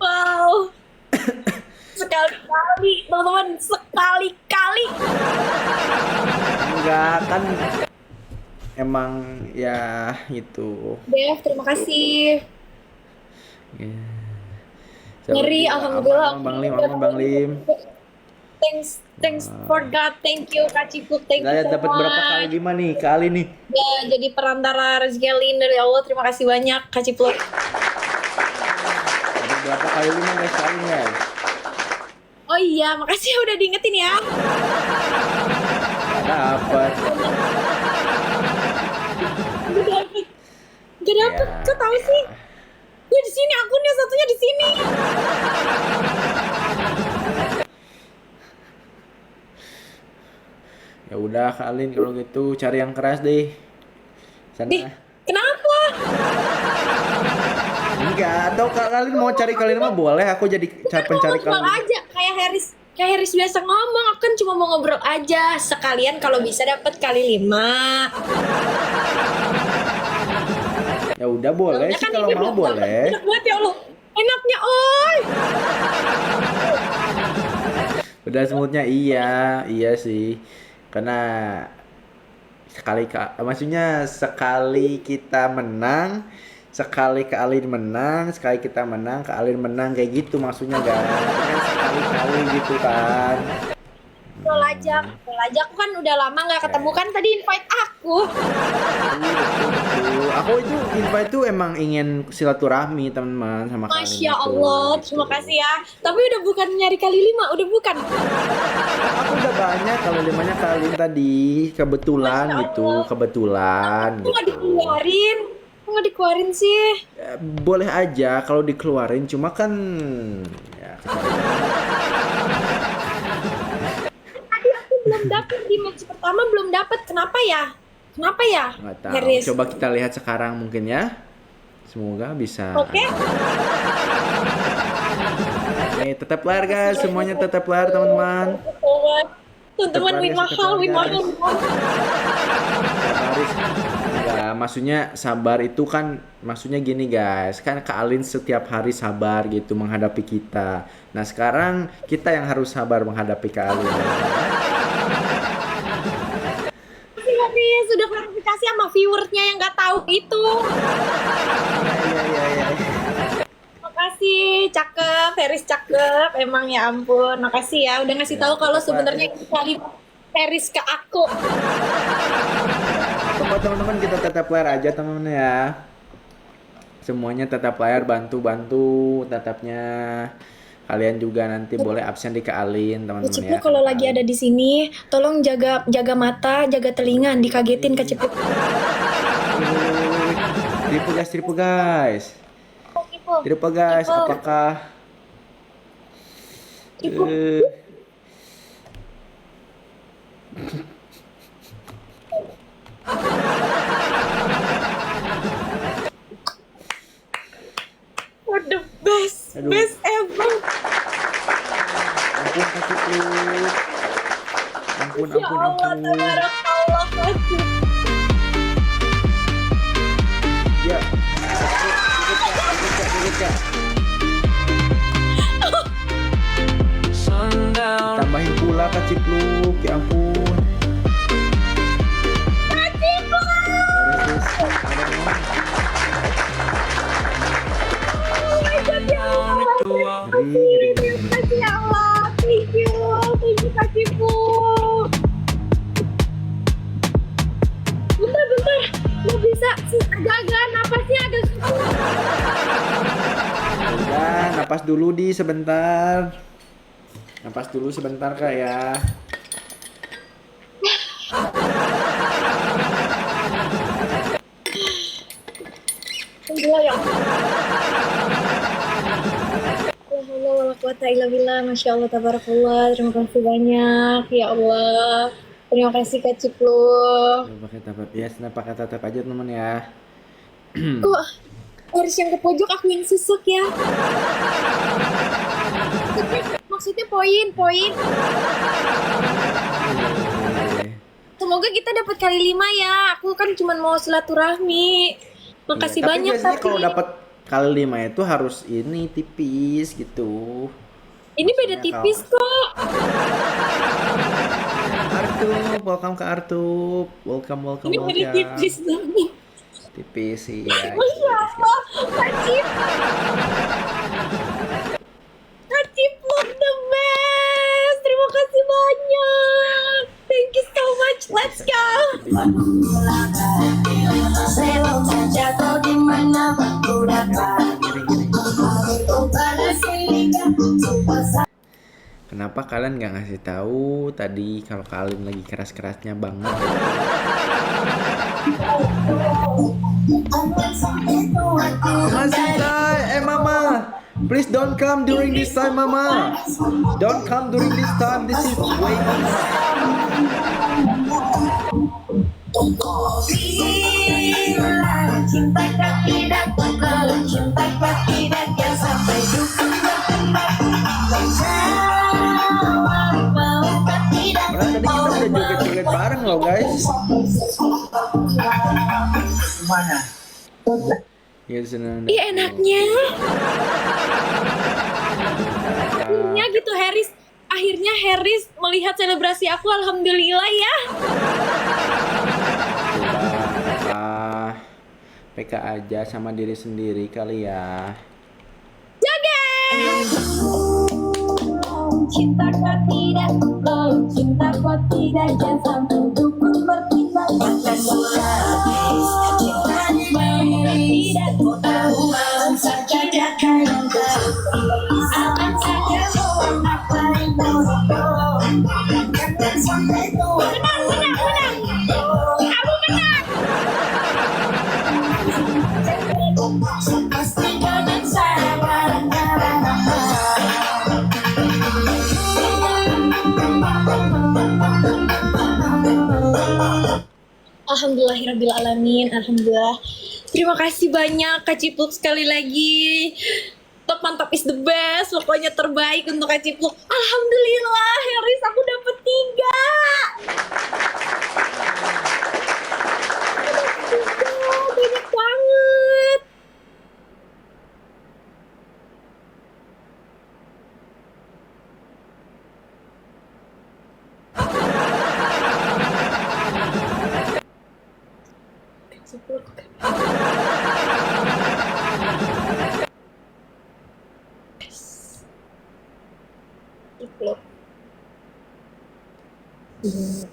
Wow. Sekali-kali, teman-teman, sekali-kali. enggak kan, emang ya itu. Dev, terima kasih. Ya. Ngeri, alhamdulillah. Aman, Bang Lim, aman Bang Lim. Thanks for God, thank you Kak Cipuk, thank you Saya so dapat berapa much. kali 5 nih kali nih. Ya, jadi perantara rezeki Alin dari Allah, terima kasih banyak Kak Cipuk. Dapat berapa kali 5 guys kali guys. Oh iya, makasih ya udah diingetin ya. Gak dapat. Gak dapet, Ya. kok tahu sih? Gue di sini, akunnya satunya di sini. Ya udah Kalin kalau gitu cari yang keras deh. Sana. Dih, kenapa? Enggak, atau Kalin mau cari Kalin mah boleh, aku jadi pencari Ngobrol Kalin. aja kayak Haris biasa ngomong, aku kan cuma mau ngobrol aja sekalian kalau bisa dapat kali 5. Ya udah boleh Soalnya sih kan kalau ini mau belum boleh. Enak banget ya Allah. Enaknya oi. Udah smoothnya iya sih. Karena maksudnya sekali kita menang, sekali Kalin menang, sekali kita menang, Kalin menang kayak gitu maksudnya guys. Kan sekali-kali gitu kan. Ngobrol aja aku kan udah lama nggak ketemu kan, tadi invite aku. Betul. Aku itu invite tuh emang ingin silaturahmi teman-teman sama Kalin. Masya itu, Allah, gitu. terima kasih ya. Tapi udah bukan nyari kali 5, udah bukan. Aku udah banyak kalau 5-nya Kalin tadi kebetulan Masya gitu, Allah. kebetulan Kok nggak gitu. dikeluarin? Kok nggak dikeluarin sih? Boleh aja kalau dikeluarin, cuma kan ya, Tadi aku belum dapet di match pertama, belum dapet. Kenapa ya? nggak tahu. Haris? Coba kita lihat sekarang mungkin ya. Semoga bisa. Oke. Oke, tetap layar guys, semuanya tetap layar teman-teman. Teman-teman win mahal, win mahal. Haris. Ya, maksudnya sabar itu kan maksudnya gini guys, kan Kak Alin setiap hari sabar gitu menghadapi kita. Nah, sekarang kita yang harus sabar menghadapi Kak Alin. Tapi sudah klarifikasi sama viewersnya yang nggak tahu itu. Iya. Makasih, cakep, Feris cakep, emang ya ampun, makasih ya udah ngasih tahu kalau sebenarnya kali Feris ke aku. Pokoknya teman-teman kita tetap layar aja teman-teman ya. Semuanya tetap layar, bantu tetapnya. Kalian juga nanti boleh absen di Kak Alin teman-teman Cipu ya. kalau lagi ada di sini, tolong jaga mata, jaga telinga, dikagetin Kak Cipu. Tripu guys. Tripu guys, Cipu. apakah Cipu. What the best, Aduh. best ever. ampun Kak Cipu. Ampun. Ya Allah, tabarakallah Kak Cipu. Ya. Dikit, Kak. Tambahin pula Kak Cipluk, ya ampun. Kak Cipu. Oh my God, ya Allah. Terima kasih ya Allah. Thank you Kak Cipu. Bentar, nggak bisa, agak-agak napasnya agak susah. Udah, napas dulu sebentar. Napas dulu sebentar Kak ya. Alhamdulillah ya Allah. Alhamdulillah, quwata illa billah, Masya Allah, tabarakallah. Terima kasih banyak, ya Allah. Terima kasih Kak Cipluk. Pakai tatap ya, pakai tatap aja teman ya. Kok harus yang ke pojok, aku yang susuk ya? Maksudnya poin. Semoga kita dapat kali 5 ya. Aku kan cuma mau silaturahmi. Makasih Tapi banyak biasanya tapi. kalau dapat kali 5 itu harus ini tipis gitu. Ini beda tipis kok. Artup, welcome ke Artup. Welcome. Ini beda tipis banget. Tipis sih ya. Masya Allah, Kak Cipluk the best. Terima kasih banyak. Thank you so much. Let's go. Selama jatuh di mana aku dapat aku pada sehingga Kenapa kalian nggak ngasih tahu tadi kalau kalian lagi keras-kerasnya banget? Masih Mama, please don't come during this time, Mama. Don't come during this time. This is way. cinta tidak kalau cinta tidak yang sampai dukung Padahal tadi kita udah joget-joget bareng loh guys. Mana? Ya senang. Ih enaknya. Akhirnya gitu Harris. Akhirnya Harris melihat selebrasi aku, alhamdulillah ya. PK aja sama diri sendiri kali ya. Joget. cinta kau tidak cinta kau tidak jangan sampai dukung bertindak akan mulai cinta tidak tahu saja jangan aman saja apa yang jangan sampai tua Menang. Kamu menang. pasti jangan sabar Alhamdulillahirrabbilalamin. Alhamdulillah. Terima kasih banyak Kak Cipluk sekali lagi. Top mantap is the best. Pokoknya terbaik untuk Kak Cipluk. Alhamdulillah Harris aku dapet 3. Pesawat.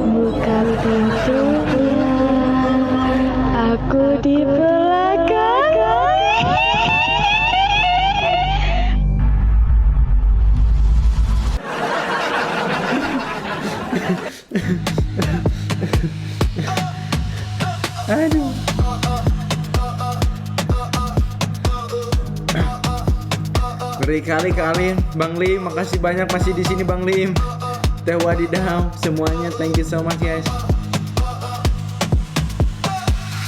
Buka pintunya, aku di belakang. Aduh. Ngeri kali kalian, Bang Lim, makasih banyak masih di sini Bang Lim. Teh wadidaw, semuanya thank you so much guys.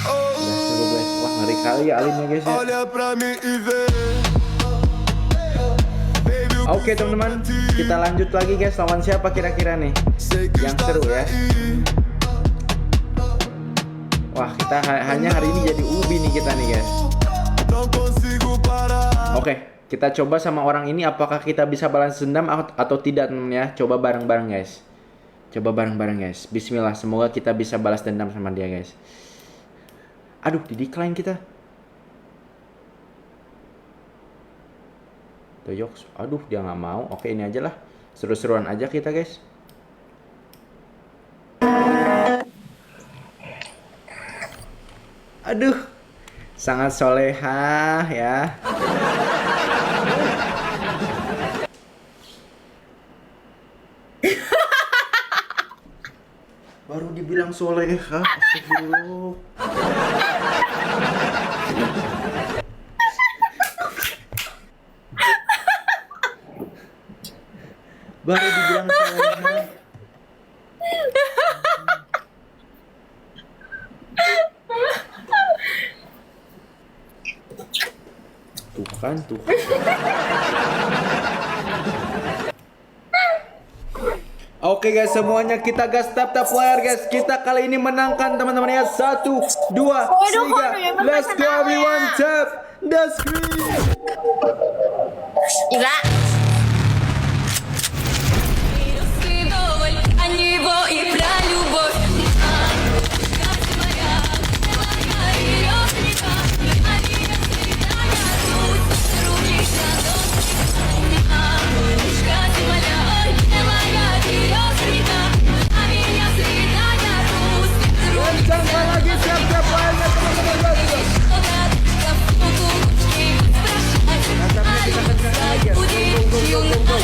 Udah cukup guys. Wah ngeri kali ya Alim ya guys ya. Oke teman-teman, kita lanjut lagi guys. Lawan siapa kira-kira nih yang seru ya? Wah kita hanya hari ini jadi ubi nih kita nih guys. Oke, kita coba sama orang ini apakah kita bisa balas dendam atau tidak teman ya. Coba bareng-bareng guys. Coba bareng-bareng guys. Bismillah, semoga kita bisa balas dendam sama dia guys. Aduh, di decline kita. Doyoks, aduh dia nggak mau. Oke ini aja lah, seru-seruan aja kita guys. Aduh, sangat solehah ya. Baru dibilang solehah, astagfirullah. Baru dibilang solehah. Tuh kan. Oke guys, semuanya kita gas tap player guys. Kita kali ini menangkan teman-teman ya. 1, 2, 3. Let's go everyone, tap the screen. Gila. Kencangkan lagi siap-siap playernya teman-teman guys. Natapnya kita kencangkan lagi ya. Go.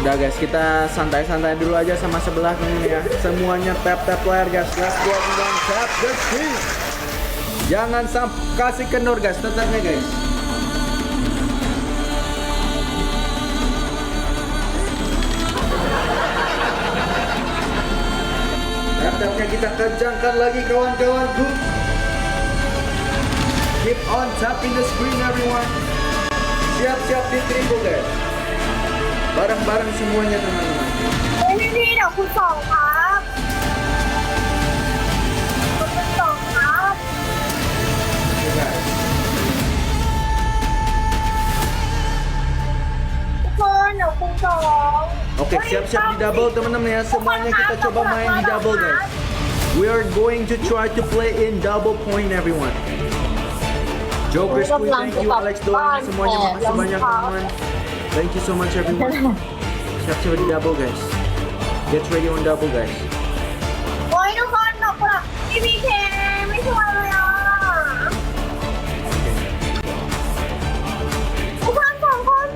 Udah guys, kita santai-santai dulu aja sama sebelah ini ya. Semuanya tap player guys. Let's go everyone, tap the screen. Jangan sampai kasih kendor guys, tetapnya guys. Tap-tapnya kita kencangkan lagi kawan-kawanku. Keep on tapping the screen everyone. Siap-siap di triple guys. Bareng-bareng semuanya teman-teman. พี่เดี๋ยวคุณสองครับคุณสองครับ Oke, guys. ทุกคนเดี๋ยวคุณสอง Oke, siap-siap di double teman-teman ya. Semuanya kita coba main di double guys. We are going to try to play in double point everyone. Joker Squid, thank you. Alex doang semuanya makasih banyak teman-teman. Thank you so much everyone. Siap-siap di double guys. Get ready on double guys. โอ้ยทุกคนขอบคุณพี่พีเคไม่ช่วยเลยอ่ะทุกคนสองคน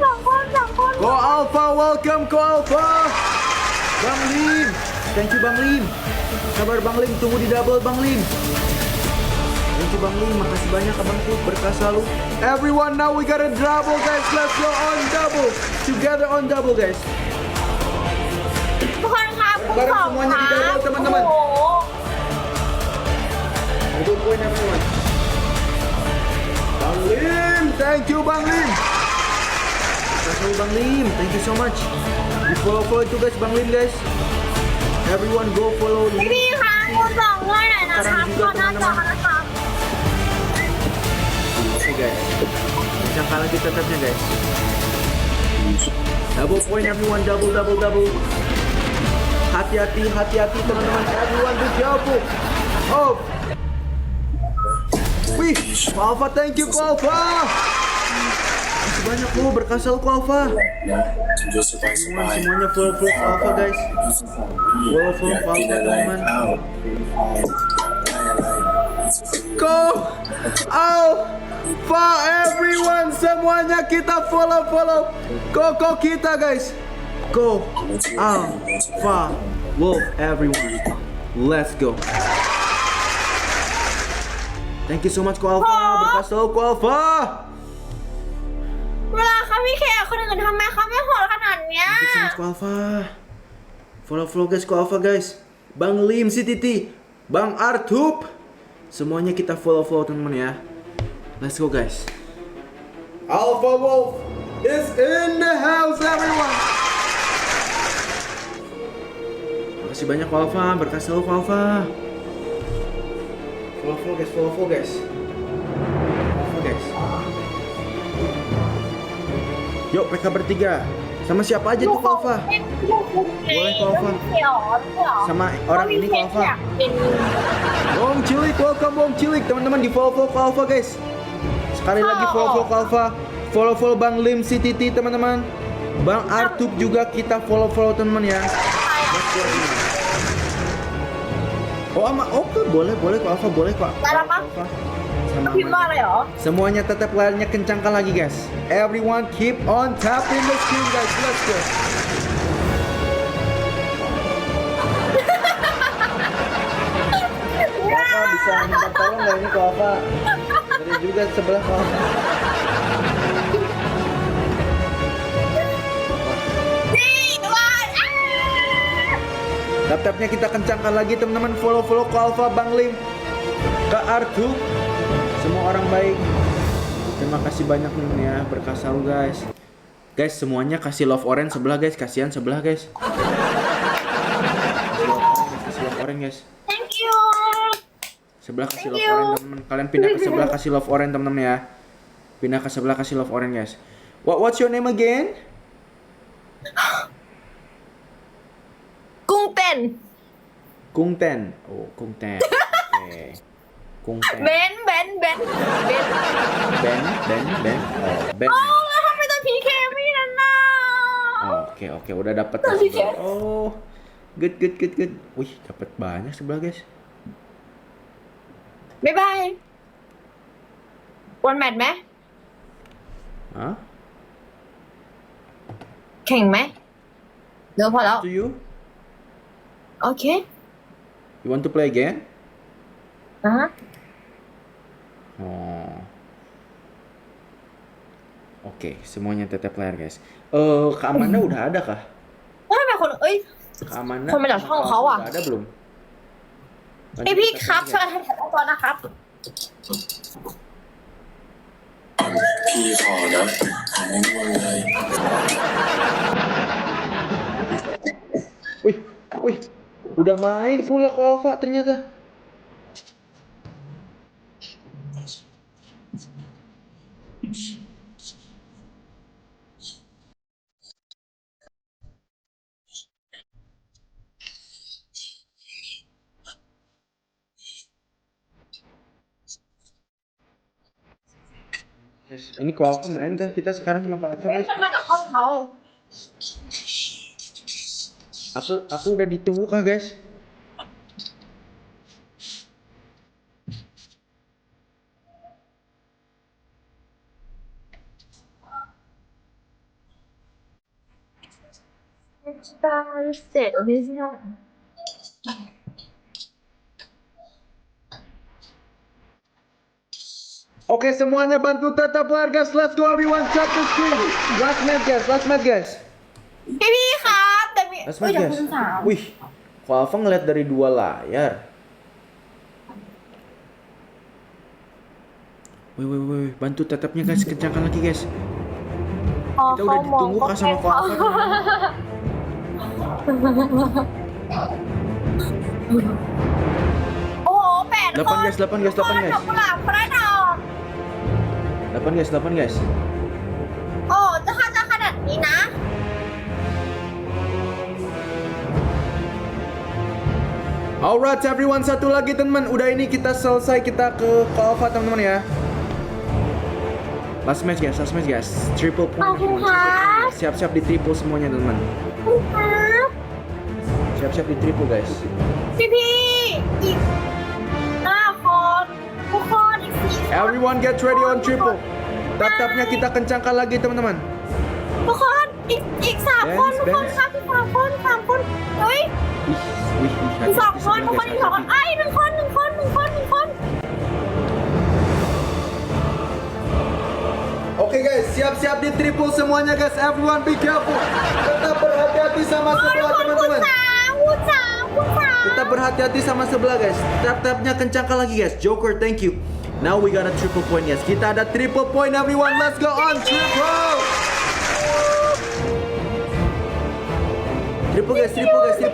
Go Alpha, welcome Go Alpha. Bang Lim, thank you Bang Lim. Sabar Bang Lim, tunggu di double Bang Lim. Thank you Bang Lim, makasih banyak abangku, berkah selalu. Everyone now we got a double guys, let's go on double. Together on double guys. ทุกคนครับ Bareng semuanya di double teman-teman. โอ้โห Double point everyone. Bang Lim, thank you Bang Lim. Kasih Bang Lim, thank you so much. Di follow itu guys Bang Lim guys. Everyone go follow พี่ Lim. พี่คะคุณบอกด้วยหน่อยนะครับขอหน้าจอนะครับ Oke guys. Kencangkan lagi tetapnya guys. Double point everyone, double. Hati-hati teman-teman. Everyone be careful. Oh. Wih, Ko Alpha, thank you Ko Alpha. Masih banyak lo, berkah selalu Ko Alpha. Semuanya follow Ko Alpha guys. Follow Ko Alpha teman-teman. Ko Alpha everyone, semuanya kita follow. Ko kita guys. Ko Alpha, love everyone. Let's go. Thank you so much Ko Alpha, berkah selalu Ko Alpha. เวลาเขาพี่แขกคนอื่นทำไมเขาไม่โหดขนาดเนี้ย Thank you so much Ko Alpha. Follow guys Ko Alpha guys. Bang Lim, si Titi, Bang Artup. Semuanya kita follow teman-teman ya. Let's go guys. Alpha Wolf is in the house everyone. Makasih banyak Ko Alpha, berkah selalu Ko Alpha. Follow guys. Follow guys. Yuk PK bertiga. Sama siapa aja tuh Ko Alpha? Boleh Ko Alpha. Sama orang ini Ko Alpha. Bong Cilik, welcome Bong Cilik. Teman-teman di follow Ko Alpha guys. Sekali lagi follow Ko Alpha. Follow Bang Lim si Titi teman-teman. Bang Artup juga kita follow teman-teman ya. Oh ama oke boleh Ko Alpha, boleh Ko Alpha. Sama พิมพ์ว่าอะไรหรอ semuanya tetap layarnya kencangkan lagi guys. Everyone keep on tapping the screen guys. Let's go. Ko Alpha bisa minta tolong nggak ini Ko Alpha? Dari juga sebelah Ko Alpha. Tap-tapnya kita kencangkan lagi teman-teman. Follow Ko Alpha, Bang Lim, Kak Artu, semua orang baik. Terima kasih banyak nih ya, berkah selalu guys. Guys semuanya kasih love orange sebelah guys, kasihan sebelah guys. Kasih love orange guys. thank you Sebelah kasih love orange teman-teman. Kalian pindah ke sebelah kasih love orange teman-teman ya. Pindah ke sebelah kasih love orange guys. What's your name again? กุ้งเต้น Kung Ten. Oh, Kung Ten. Oke. Kung Ten. เบน Ben. Oh, Ben. โอ้แล้วทำไมต้องพีเคไม่นั่นน่ะ Oke, udah dapat. Tadi kan. Oh, good. Wih, dapat banyak sebelah guys. บ๊ายบายวันแมทไหม Hah? แข่งไหมเดี๋ยวพอแล้ว To you? โอเค You want to play again? อ่ะฮะ Oh. Oke, semuanya tetap layar guys. Kak Amanda udah ada kah? แล้วทำไมคนเอ้ย Kak Amanda. คนมาจากช่องเขาอะ Udah ada belum? พี่ครับช่วยให้แท็กก่อนนะครับ พี่ขอนะไม่ง่วงเลย Wih, udah main pula Ko Alpha ternyata. Guys, ini Ko Alpha main dah. Kita sekarang sama Ko Alpha guys. มาจากห้องเขา Aku udah ditunggu kah guys? Oke semuanya bantu tetap layar guys. Let's go everyone, tap the screen. Last match guys. พี่ครับแต่มี Last เอ้ย match อยาก guys. เป็นสาว Wih, Kok Alfa ngeliat dari 2 layar? Wih, bantu tetapnya guys, kencangkan lagi guys. Kita udah ditunggu kah sama Ko Alfa? Oh, 8 8 guys, 8 guys, 8 guys. 8 guys, 8 guys. โอ้จะขนาดนี้นะ Alright everyone, satu lagi teman. Udah ini kita selesai, kita ke Ko Alfa teman-teman ya. Last match guys. Triple point. ขอบคุณครับ Siap-siap di triple semuanya teman. ขอบคุณครับ Siap-siap di triple guys. พี่อีก5 คนทุกคนอีก4 คน Everyone get ready on triple. Tatapnya kita kencangkan lagi teman-teman. ทุกคนอีก3 คนทุกคนครับอีก3 คน3 คนเฮ้ย Wih, อีก2 คนทุกคนอีก2 คนไอ้1 คน1 คน 1 คน 1 คน Oke guys, siap-siap di triple semuanya guys. Everyone be careful. Tetap berhati-hati sama sebelah teman-teman. คุณสาว Tetap berhati-hati sama sebelah guys. Tap-tapnya kencangkan lagi guys. Joker, thank you. Now we got a triple point guys. Kita ada triple point everyone. Let's go on triple. Triple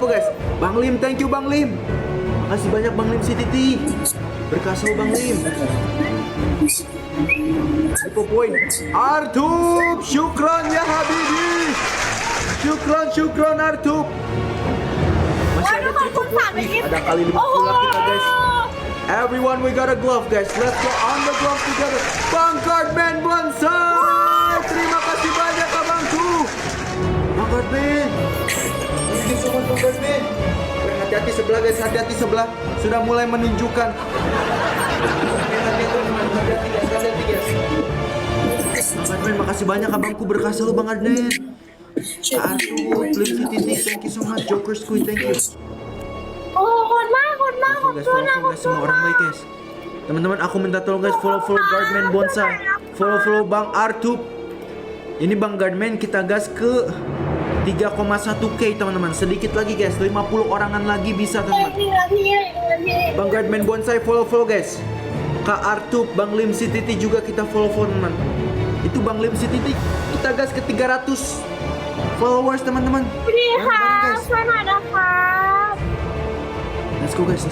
guys. Bang Lim, thank you Bang Lim. Makasih banyak Bang Lim si Titi. Berkah selalu Bang Lim. Triple point. Artub, syukran ya Habibi. Syukran Artub. Masih ada triple point. Ih, ada kali 50 kita guys. Everyone we got a glove guys. Let's go on the glove together. Bang Guardman Bonsai. Terima kasih banyak abangku. Bang Guardman. Thank you so much Bang Guardman. Hati-hati sebelah guys, hati-hati sebelah. Sudah mulai menunjukkan. Hati-hati guys. Bang Guardman, makasih banyak abangku, berkah selalu Bang Guardman. Aduh, Flip City, thank you so much. Joker Squid, thank you. โอ้คนมากขอบ Follow คุณ guys, semua orang baik guys. Teman-teman, aku minta tolong guys, follow Guardman Bonsai. Follow Bang Artub. Ini Bang Guardman kita gas ke 3,1k teman-teman. Sedikit lagi guys, 50 orangan lagi bisa teman-teman. พี่ Bang Guardman Bonsai follow guys. Kak Artub, Bang Lim si Titi juga kita follow teman-teman. Itu Bang Lim si Titi kita gas ke 300 followers teman-teman. พี่ค่ะ Bareng-bareng, guys. ช่วยหน่อยนะคะ Let's go guys.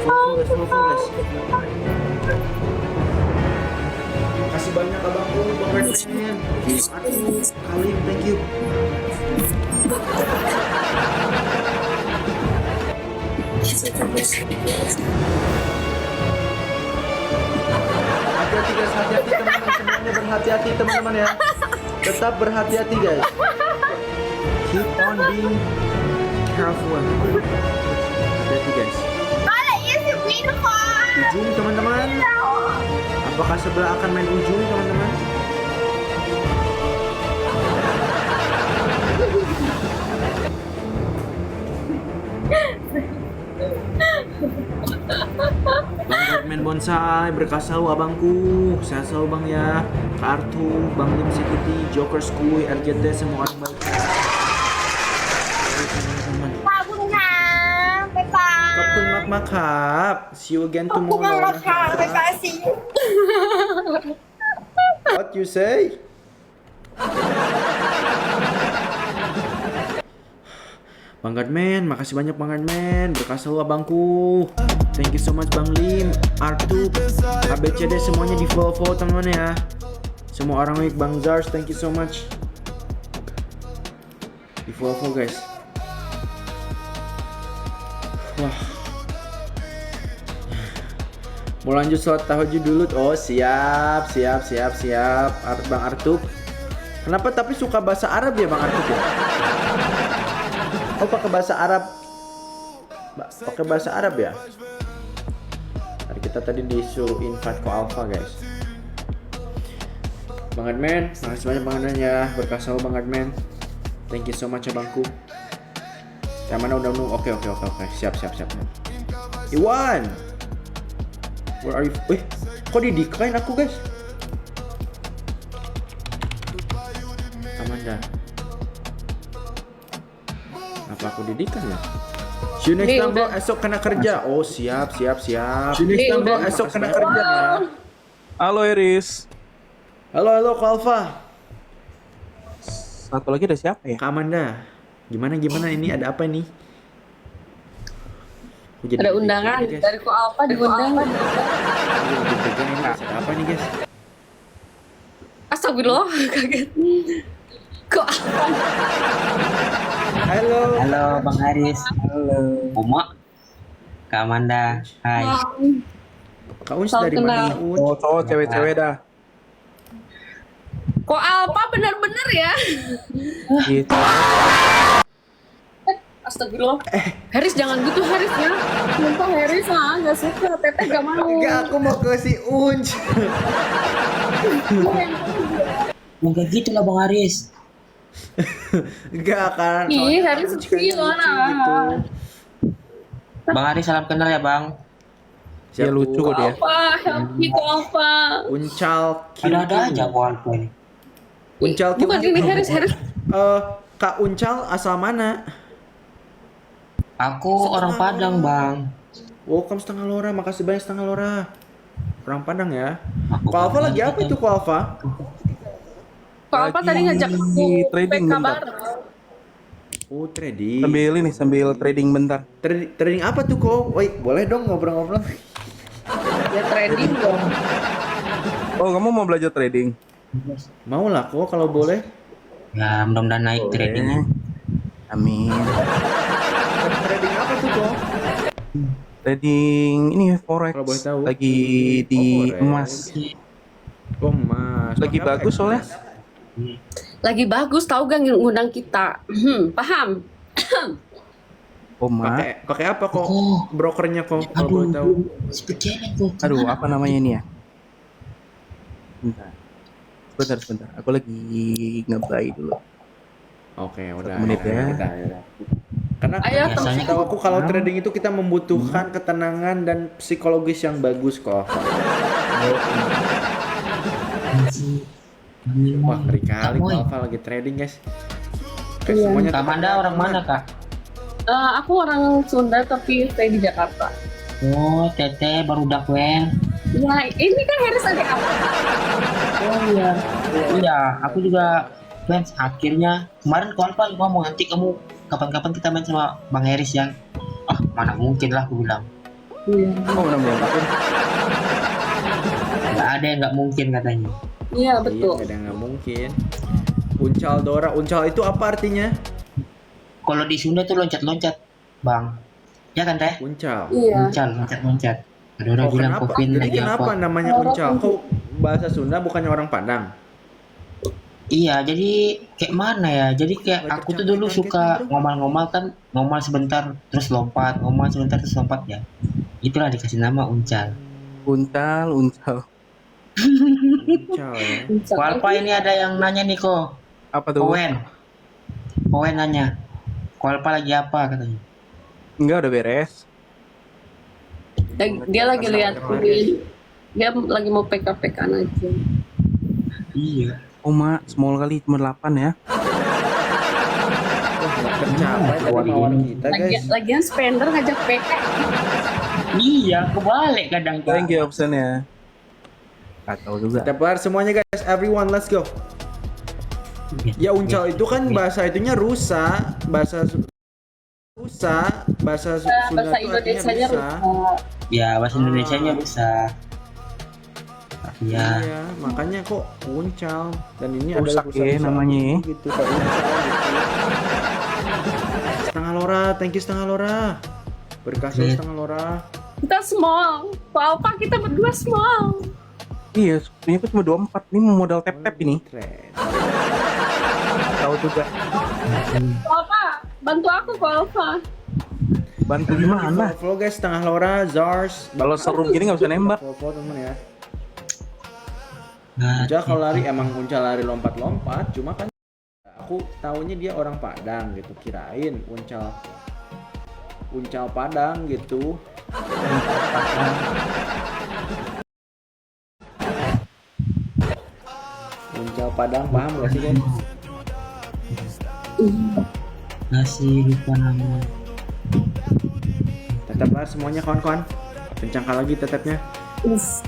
Follow guys. Kasih banyak abangku, Bang Guardman. Aduh, Kalim, thank you. Hati-hati guys, hati-hati teman-teman, semuanya berhati-hati teman-teman ya. Tetap berhati-hati guys. Keep on being careful. Hati-hati guys. ก็เหลือ20 วิทุกคน Ujung teman-teman. Apakah sebelah akan main ujung teman-teman? Bang Guardman Bonsai, berkah selalu abangku. Sehat selalu bang ya. Kartu, Bang Lim Sikiti, Joker Skui, RJT, semua orang baik. Oke, teman-teman. ขอบคุณค่ะบ๊ายบาย ขอบคุณมากๆครับ See you again ขอบคุณ tomorrow มากค่ะบ๊ายบายสิ What you say? Bang Guardman, makasih banyak Bang Guardman. Berkah selalu abangku. Thank you so much Bang Lim, Artu, ABCD semuanya di follow teman-teman ya. Semua orang baik, Bang Zars, thank you so much. Di follow guys. Wah. Mau lanjut sholat tahajud dulu. Oh siap. Bang Artub. Kenapa tapi suka bahasa Arab ya Bang Artub ya? Oh pakai bahasa Arab. Pakai bahasa Arab ya? Kita tadi disuruh invite Ko Alfa guys. Bang Admin, makasih banyak Bang Admin ya. Berkah selalu Bang Admin. Thank you so much ya bangku. Yang mana udah nunggu? Oke. Siap. Iwan. Where are you? Wih, kok di decline aku guys? Amanda. Apa aku di decline ya? See you next Nih, time bro, udah. esok kena kerja. Oh siap. See you next time bro, esok kena kerja ya. Halo Iris. Halo Kak Alfa. Satu lagi ada siapa ya? Kak Amanda. Gimana ini ada apa ini? Aku jadi Ada deg-degan undangan nih, guys. dari Ko Alfa diundang. Aku jadi deg-degan ini, guys. Ada apa nih guys? Astagfirullah, kaget. Kok Halo. Halo Bang Haris. Halo. Uma. Kak Amanda. Hai. Kak Uns Salam dari mana kenal. nih Uns? Cowok cewek-cewek dah. Ko Alfa bener-bener ya? Gitu. Astagfirullah. Haris jangan gitu Haris ya. Sumpah Harris nggak suka, Teteh gak mau. Enggak, aku mau ke si Uns. Enggak gitu lah Bang Haris. Enggak kan. Ih, soalnya Harris Uns kayaknya gila, lucu nah. gitu. Bang Haris salam kenal ya Bang. Dia lucu kok dia. Apa? Help me Ko Alfa. Uncal Ada aja Bang ini. Uncal Bukan ini Haris. Kak Uncal asal mana? Aku orang Padang Bang. Welcome setengah lora, makasih banyak setengah lora. Orang Padang ya. Aku Ko Alfa Padang lagi apa juga. itu Ko Alfa? Ko Alfa tadi ngajak aku trading PK bentar. bareng. Oh trading. Sambil trading bentar. Trading apa tuh Ko? Woi, boleh dong ngobrol-ngobrol. Ya trading dong. Oh, kamu mau belajar trading? Mau lah Ko kalau boleh. Ya mudah-mudahan naik tradingnya. Amin. Trading apa tuh Ko? Trading ini forex. Kalau boleh tahu. Lagi di forex. emas. Oh Mas. Lagi Pakai apa, bagus soalnya. Mas? Lagi bagus tahu gak ngundang kita. Paham? Oh, Ma. Pakai apa kok? Oh. Brokernya kok kalau Aduh, boleh tahu. sepedanya kok. Aduh, apa namanya ini ya? Sebentar. Aku lagi nge-buy dulu. Oke, udah. 1 menit ya. Udah. Karena Ayo, Biasanya tahu aku kalau trading itu kita membutuhkan ketenangan dan psikologis yang bagus kok. Wah, ngeri kali Kamu, Ko Alfa lagi trading, guys. Oke, Iya. semuanya Kak Amanda orang mana Kak? Aku orang Sunda tapi stay di Jakarta. Oh, Teteh baru wen. Ya, ini kan Harris ada apa? Oh iya. Iya, aku juga fans. Akhirnya kemarin Alfa ngomong nanti kamu kapan-kapan kita main sama Bang Haris yang mana mungkin lah aku bilang. Oh, benar-benar. Nggak ada yang nggak mungkin katanya. Iya, Iya, betul. kadang nggak mungkin. Uncal Dora, uncal itu apa artinya? Kalau di Sunda tuh loncat-loncat, Bang. Ya kan Teh? Uncal. Iya. Loncat-loncat. Ada orang Oh, bilang kenapa? Kopin Jadi lagi kenapa apa? namanya uncal? Kok bahasa Sunda bukannya orang Padang? Iya, jadi kayak mana ya? Jadi kayak Kayak aku tuh dulu kecapean suka gitu. ngomal-ngomal kan, ngomal sebentar terus lompat, ngomal sebentar terus lompat ya. Itulah dikasih nama uncal. Uncal. Uncal ya. Alfa ini ada yang nanya nih kok. Apa tuh? Kowen nanya. Alfa lagi apa katanya? Enggak, udah beres. Dia lagi lihat ini. Dia lagi mau PK-PK aja. Iya. Oh, Ma, small kali cuma 8 ya. Wah, nggak tercapai tadi mauan kita, guys. Lagian spender ngajak PK. Iya, kebalik kadang Thank you optionnya. Gak tahu juga. Dapat semuanya guys, everyone let's go. Ya uncal itu kan bahasa itunya rusa, bahasa Sunda Bahasa itu artinya Indonesianya rusa. rusak. Ya, bahasa Indonesianya bisa. Iya. Iya, makanya kok uncal dan ini Rusak adalah ya namanya ya. gitu kayak uncal gitu. Setengah lora, thank you setengah lora. Berkasih setengah lora. Kita small. Alfa kita berdua small. Iya, sebenarnya aku cuma 24. Ini mau modal tap-tap ini. Keren. Tahu juga. Alfa, bantu aku kok Alfa. Bantu gimana? Follow guys, setengah lora, Zars. Kalau seru gini nggak bisa nembak. Follow temen ya. Nah, Uncal kalau lari emang uncal lari lompat-lompat, cuma kan aku taunya dia orang Padang gitu, kirain uncal Padang gitu. Uncal Padang paham gak sih guys? masih lupa nama. tetap semuanya kawan-kawan. Kencangkan lagi tetapnya. Yes.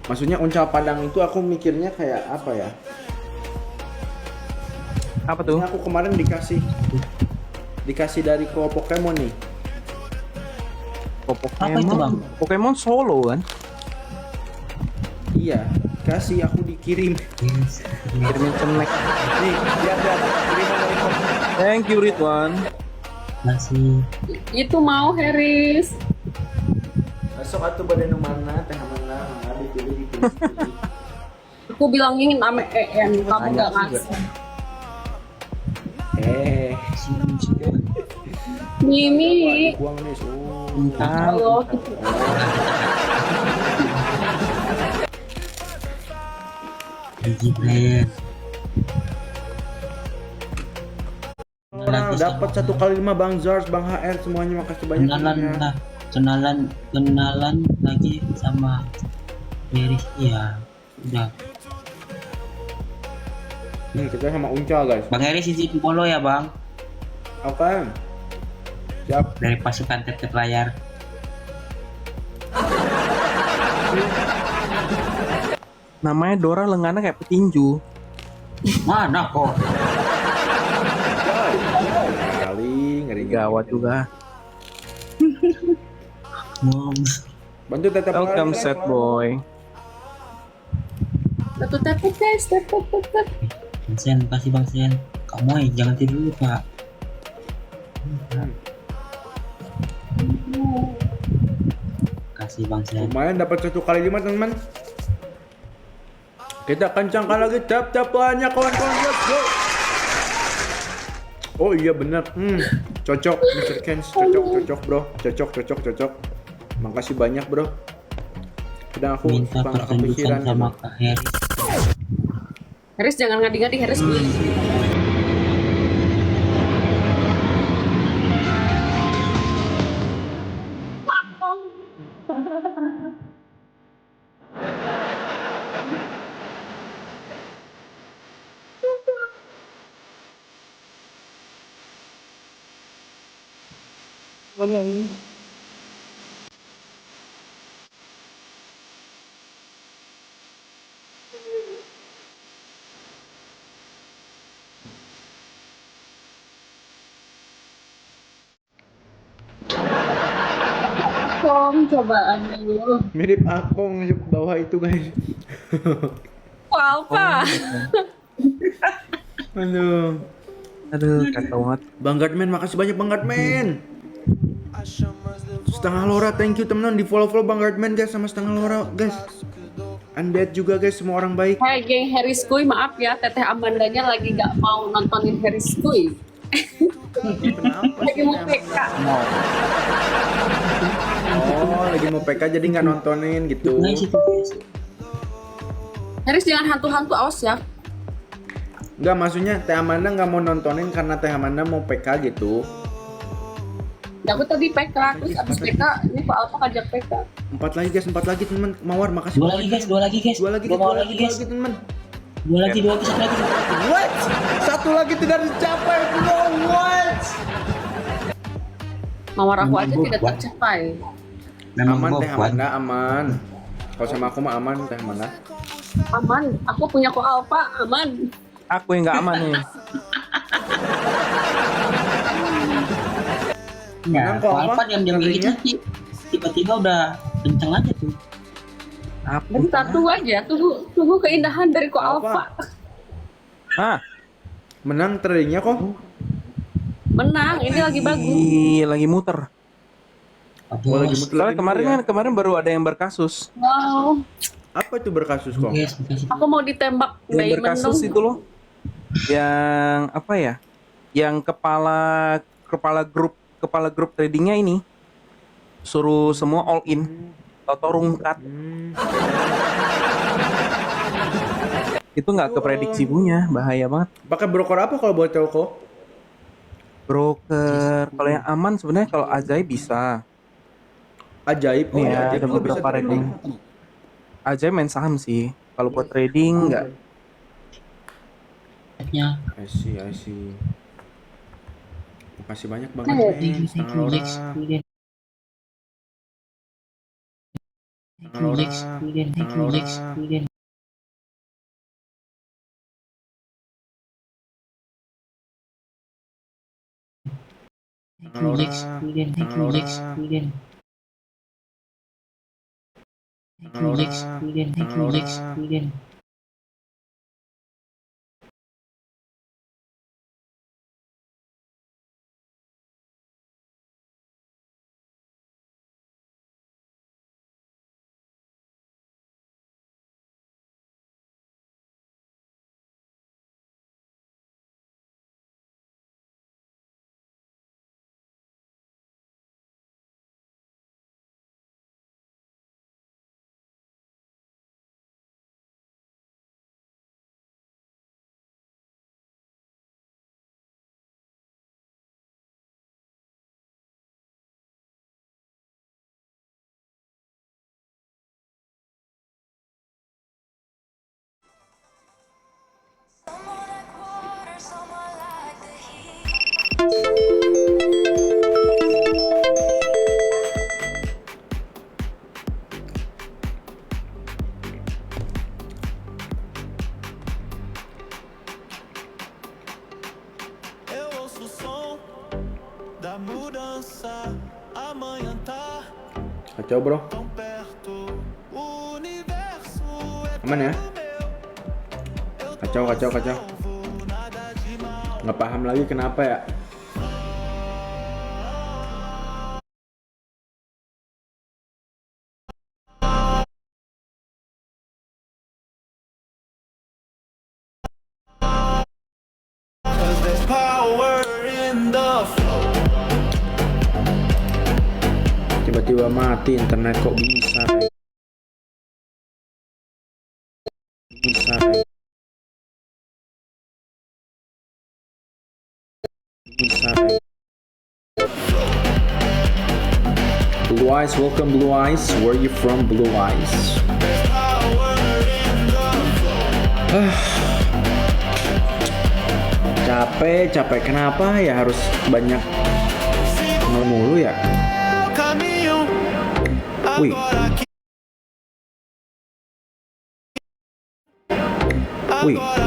Maksudnya uncal padang itu aku mikirnya kayak apa ya? Apa tuh? Ini aku kemarin dikasih dari Pokemon nih. Oh, Apa itu, Bang? Pokemon Solo kan? Iya, kasih aku dikirim. Kirimin cemek. Nih, lihat kiriman dari Pokemon. Thank you Ridwan. Masih Itu mau Harris. Besok atuh pada nu mana teh mana dipilih. Aku bilangin sama EN, kamu nggak ngasih. Mimi. Buang nih. Allah. biji blend. Nah, dapat 1x5 Bang Zars, Bang HR semuanya makasih banyak. Kenalan ya. lah, kenalan lagi sama Iris ya. Udah. Nih, kita sama Uncal, guys. Bang Iris izin follow ya, Bang. Oke. Siap. Dari pasukan tetep layar. Namanya Dora lengannya kayak petinju. Mana kok? Kali ngeri Gawat juga. Bantu tetap Welcome set boy. Tepuk guys, tepuk. Bang Sen, kasih Bang Sen. Kamu jangan tidur dulu, Pak. Kasih Bang Sen. Lumayan dapat 1x5 teman-teman. Kita kencangkan lagi tap banyak kawan-kawan. Let's go. Oh iya benar. Cocok Mr. Kens, cocok bro. Cocok. Makasih banyak bro. Kadang aku Minta suka nggak pertunjukan kepikiran sama gitu. Kak Harry. Harris jangan ngadi-ngadi, Harris. Cobaan dulu. Mirip aku di bawah itu guys. Apa? Aduh, kacau banget. Bang Gatman, makasih banyak Bang Gatman. Setengah Lora, thank you teman-teman di follow Bang Gatman guys sama setengah Lora guys. Undead juga guys, semua orang baik. Hai geng Harris Kuy, maaf ya Teteh Amandanya lagi gak mau nontonin Harris Kuy. Kenapa Lagi sih? mau PK. Oh, lagi mau PK jadi nggak nontonin gitu. Nice itu, guys. Harris jangan hantu-hantu, awas ya. Nggak, maksudnya Teh Amanda nggak mau nontonin karena Teh Amanda mau PK gitu. Ya, aku tadi PK, terus abis PK ini Pak Alfa ngajak PK. 4 lagi teman. Mawar, makasih. Dua lagi guys. Dua lagi teman. Dua lagi, satu lagi. What? Satu lagi tidak tercapai bro. What? Mawar aku aja Memang tidak buat. tercapai. Aman Teh Bob, Amanda, aman. Kalau sama aku mah aman Teh Amanda. Aman, aku punya Ko Alfa, aman. Aku yang nggak aman nih. Ya, Menang kok, Ko Alfa apa? diam-diam gitu Ngerinya? sih. Tiba-tiba udah kenceng aja tuh. Bentar, tunggu aja, tunggu keindahan dari Ko Alfa. Alfa. Menang tradingnya kok. Menang, ini lagi bagus. Lagi muter. Oh, lagi muter Soalnya lagi kemarin ya. kan kemarin baru ada yang berkasus. Wow, Apa itu berkasus kok? Guys, makasih. aku mau ditembak Yang Diamond berkasus dong. itu loh. Yang apa ya? Yang kepala grup tradingnya ini suruh semua all in. Toto rungkat. Itu nggak keprediksi punya, bahaya banget. Pakai broker apa kalau buat tahu kok? Broker, kalau yang aman sebenarnya kalau Ajaib bisa. Ajaib. Nih ya, Ajaib ada juga bisa beberapa trading. rekom. Ajaib main saham sih. Kalau buat trading nggak. Ya. I see. Makasih banyak banget Thank nih, Thank you, setengah Lex. Lora. Thank you, Lex. Thank you, Lex. Thank you, Lex. Thank you, Lex. Thank you, Lex. Thank you, Lex. Eu ouço o som da mudança. Amanhã tá Kacau bro. tão perto. O universo é Aman ya? Kacau. novo, nada de mal. Nggak paham lagi kenapa ya. Cause there's power in the flow. Tiba-tiba mati internet, kok bisa? Bisa. Blue Eyes, welcome Blue Eyes. Where you from, Blue Eyes? Capek. Kenapa ya harus banyak nol mulu ya? Caminho Wih, agora aqui. wih. Agora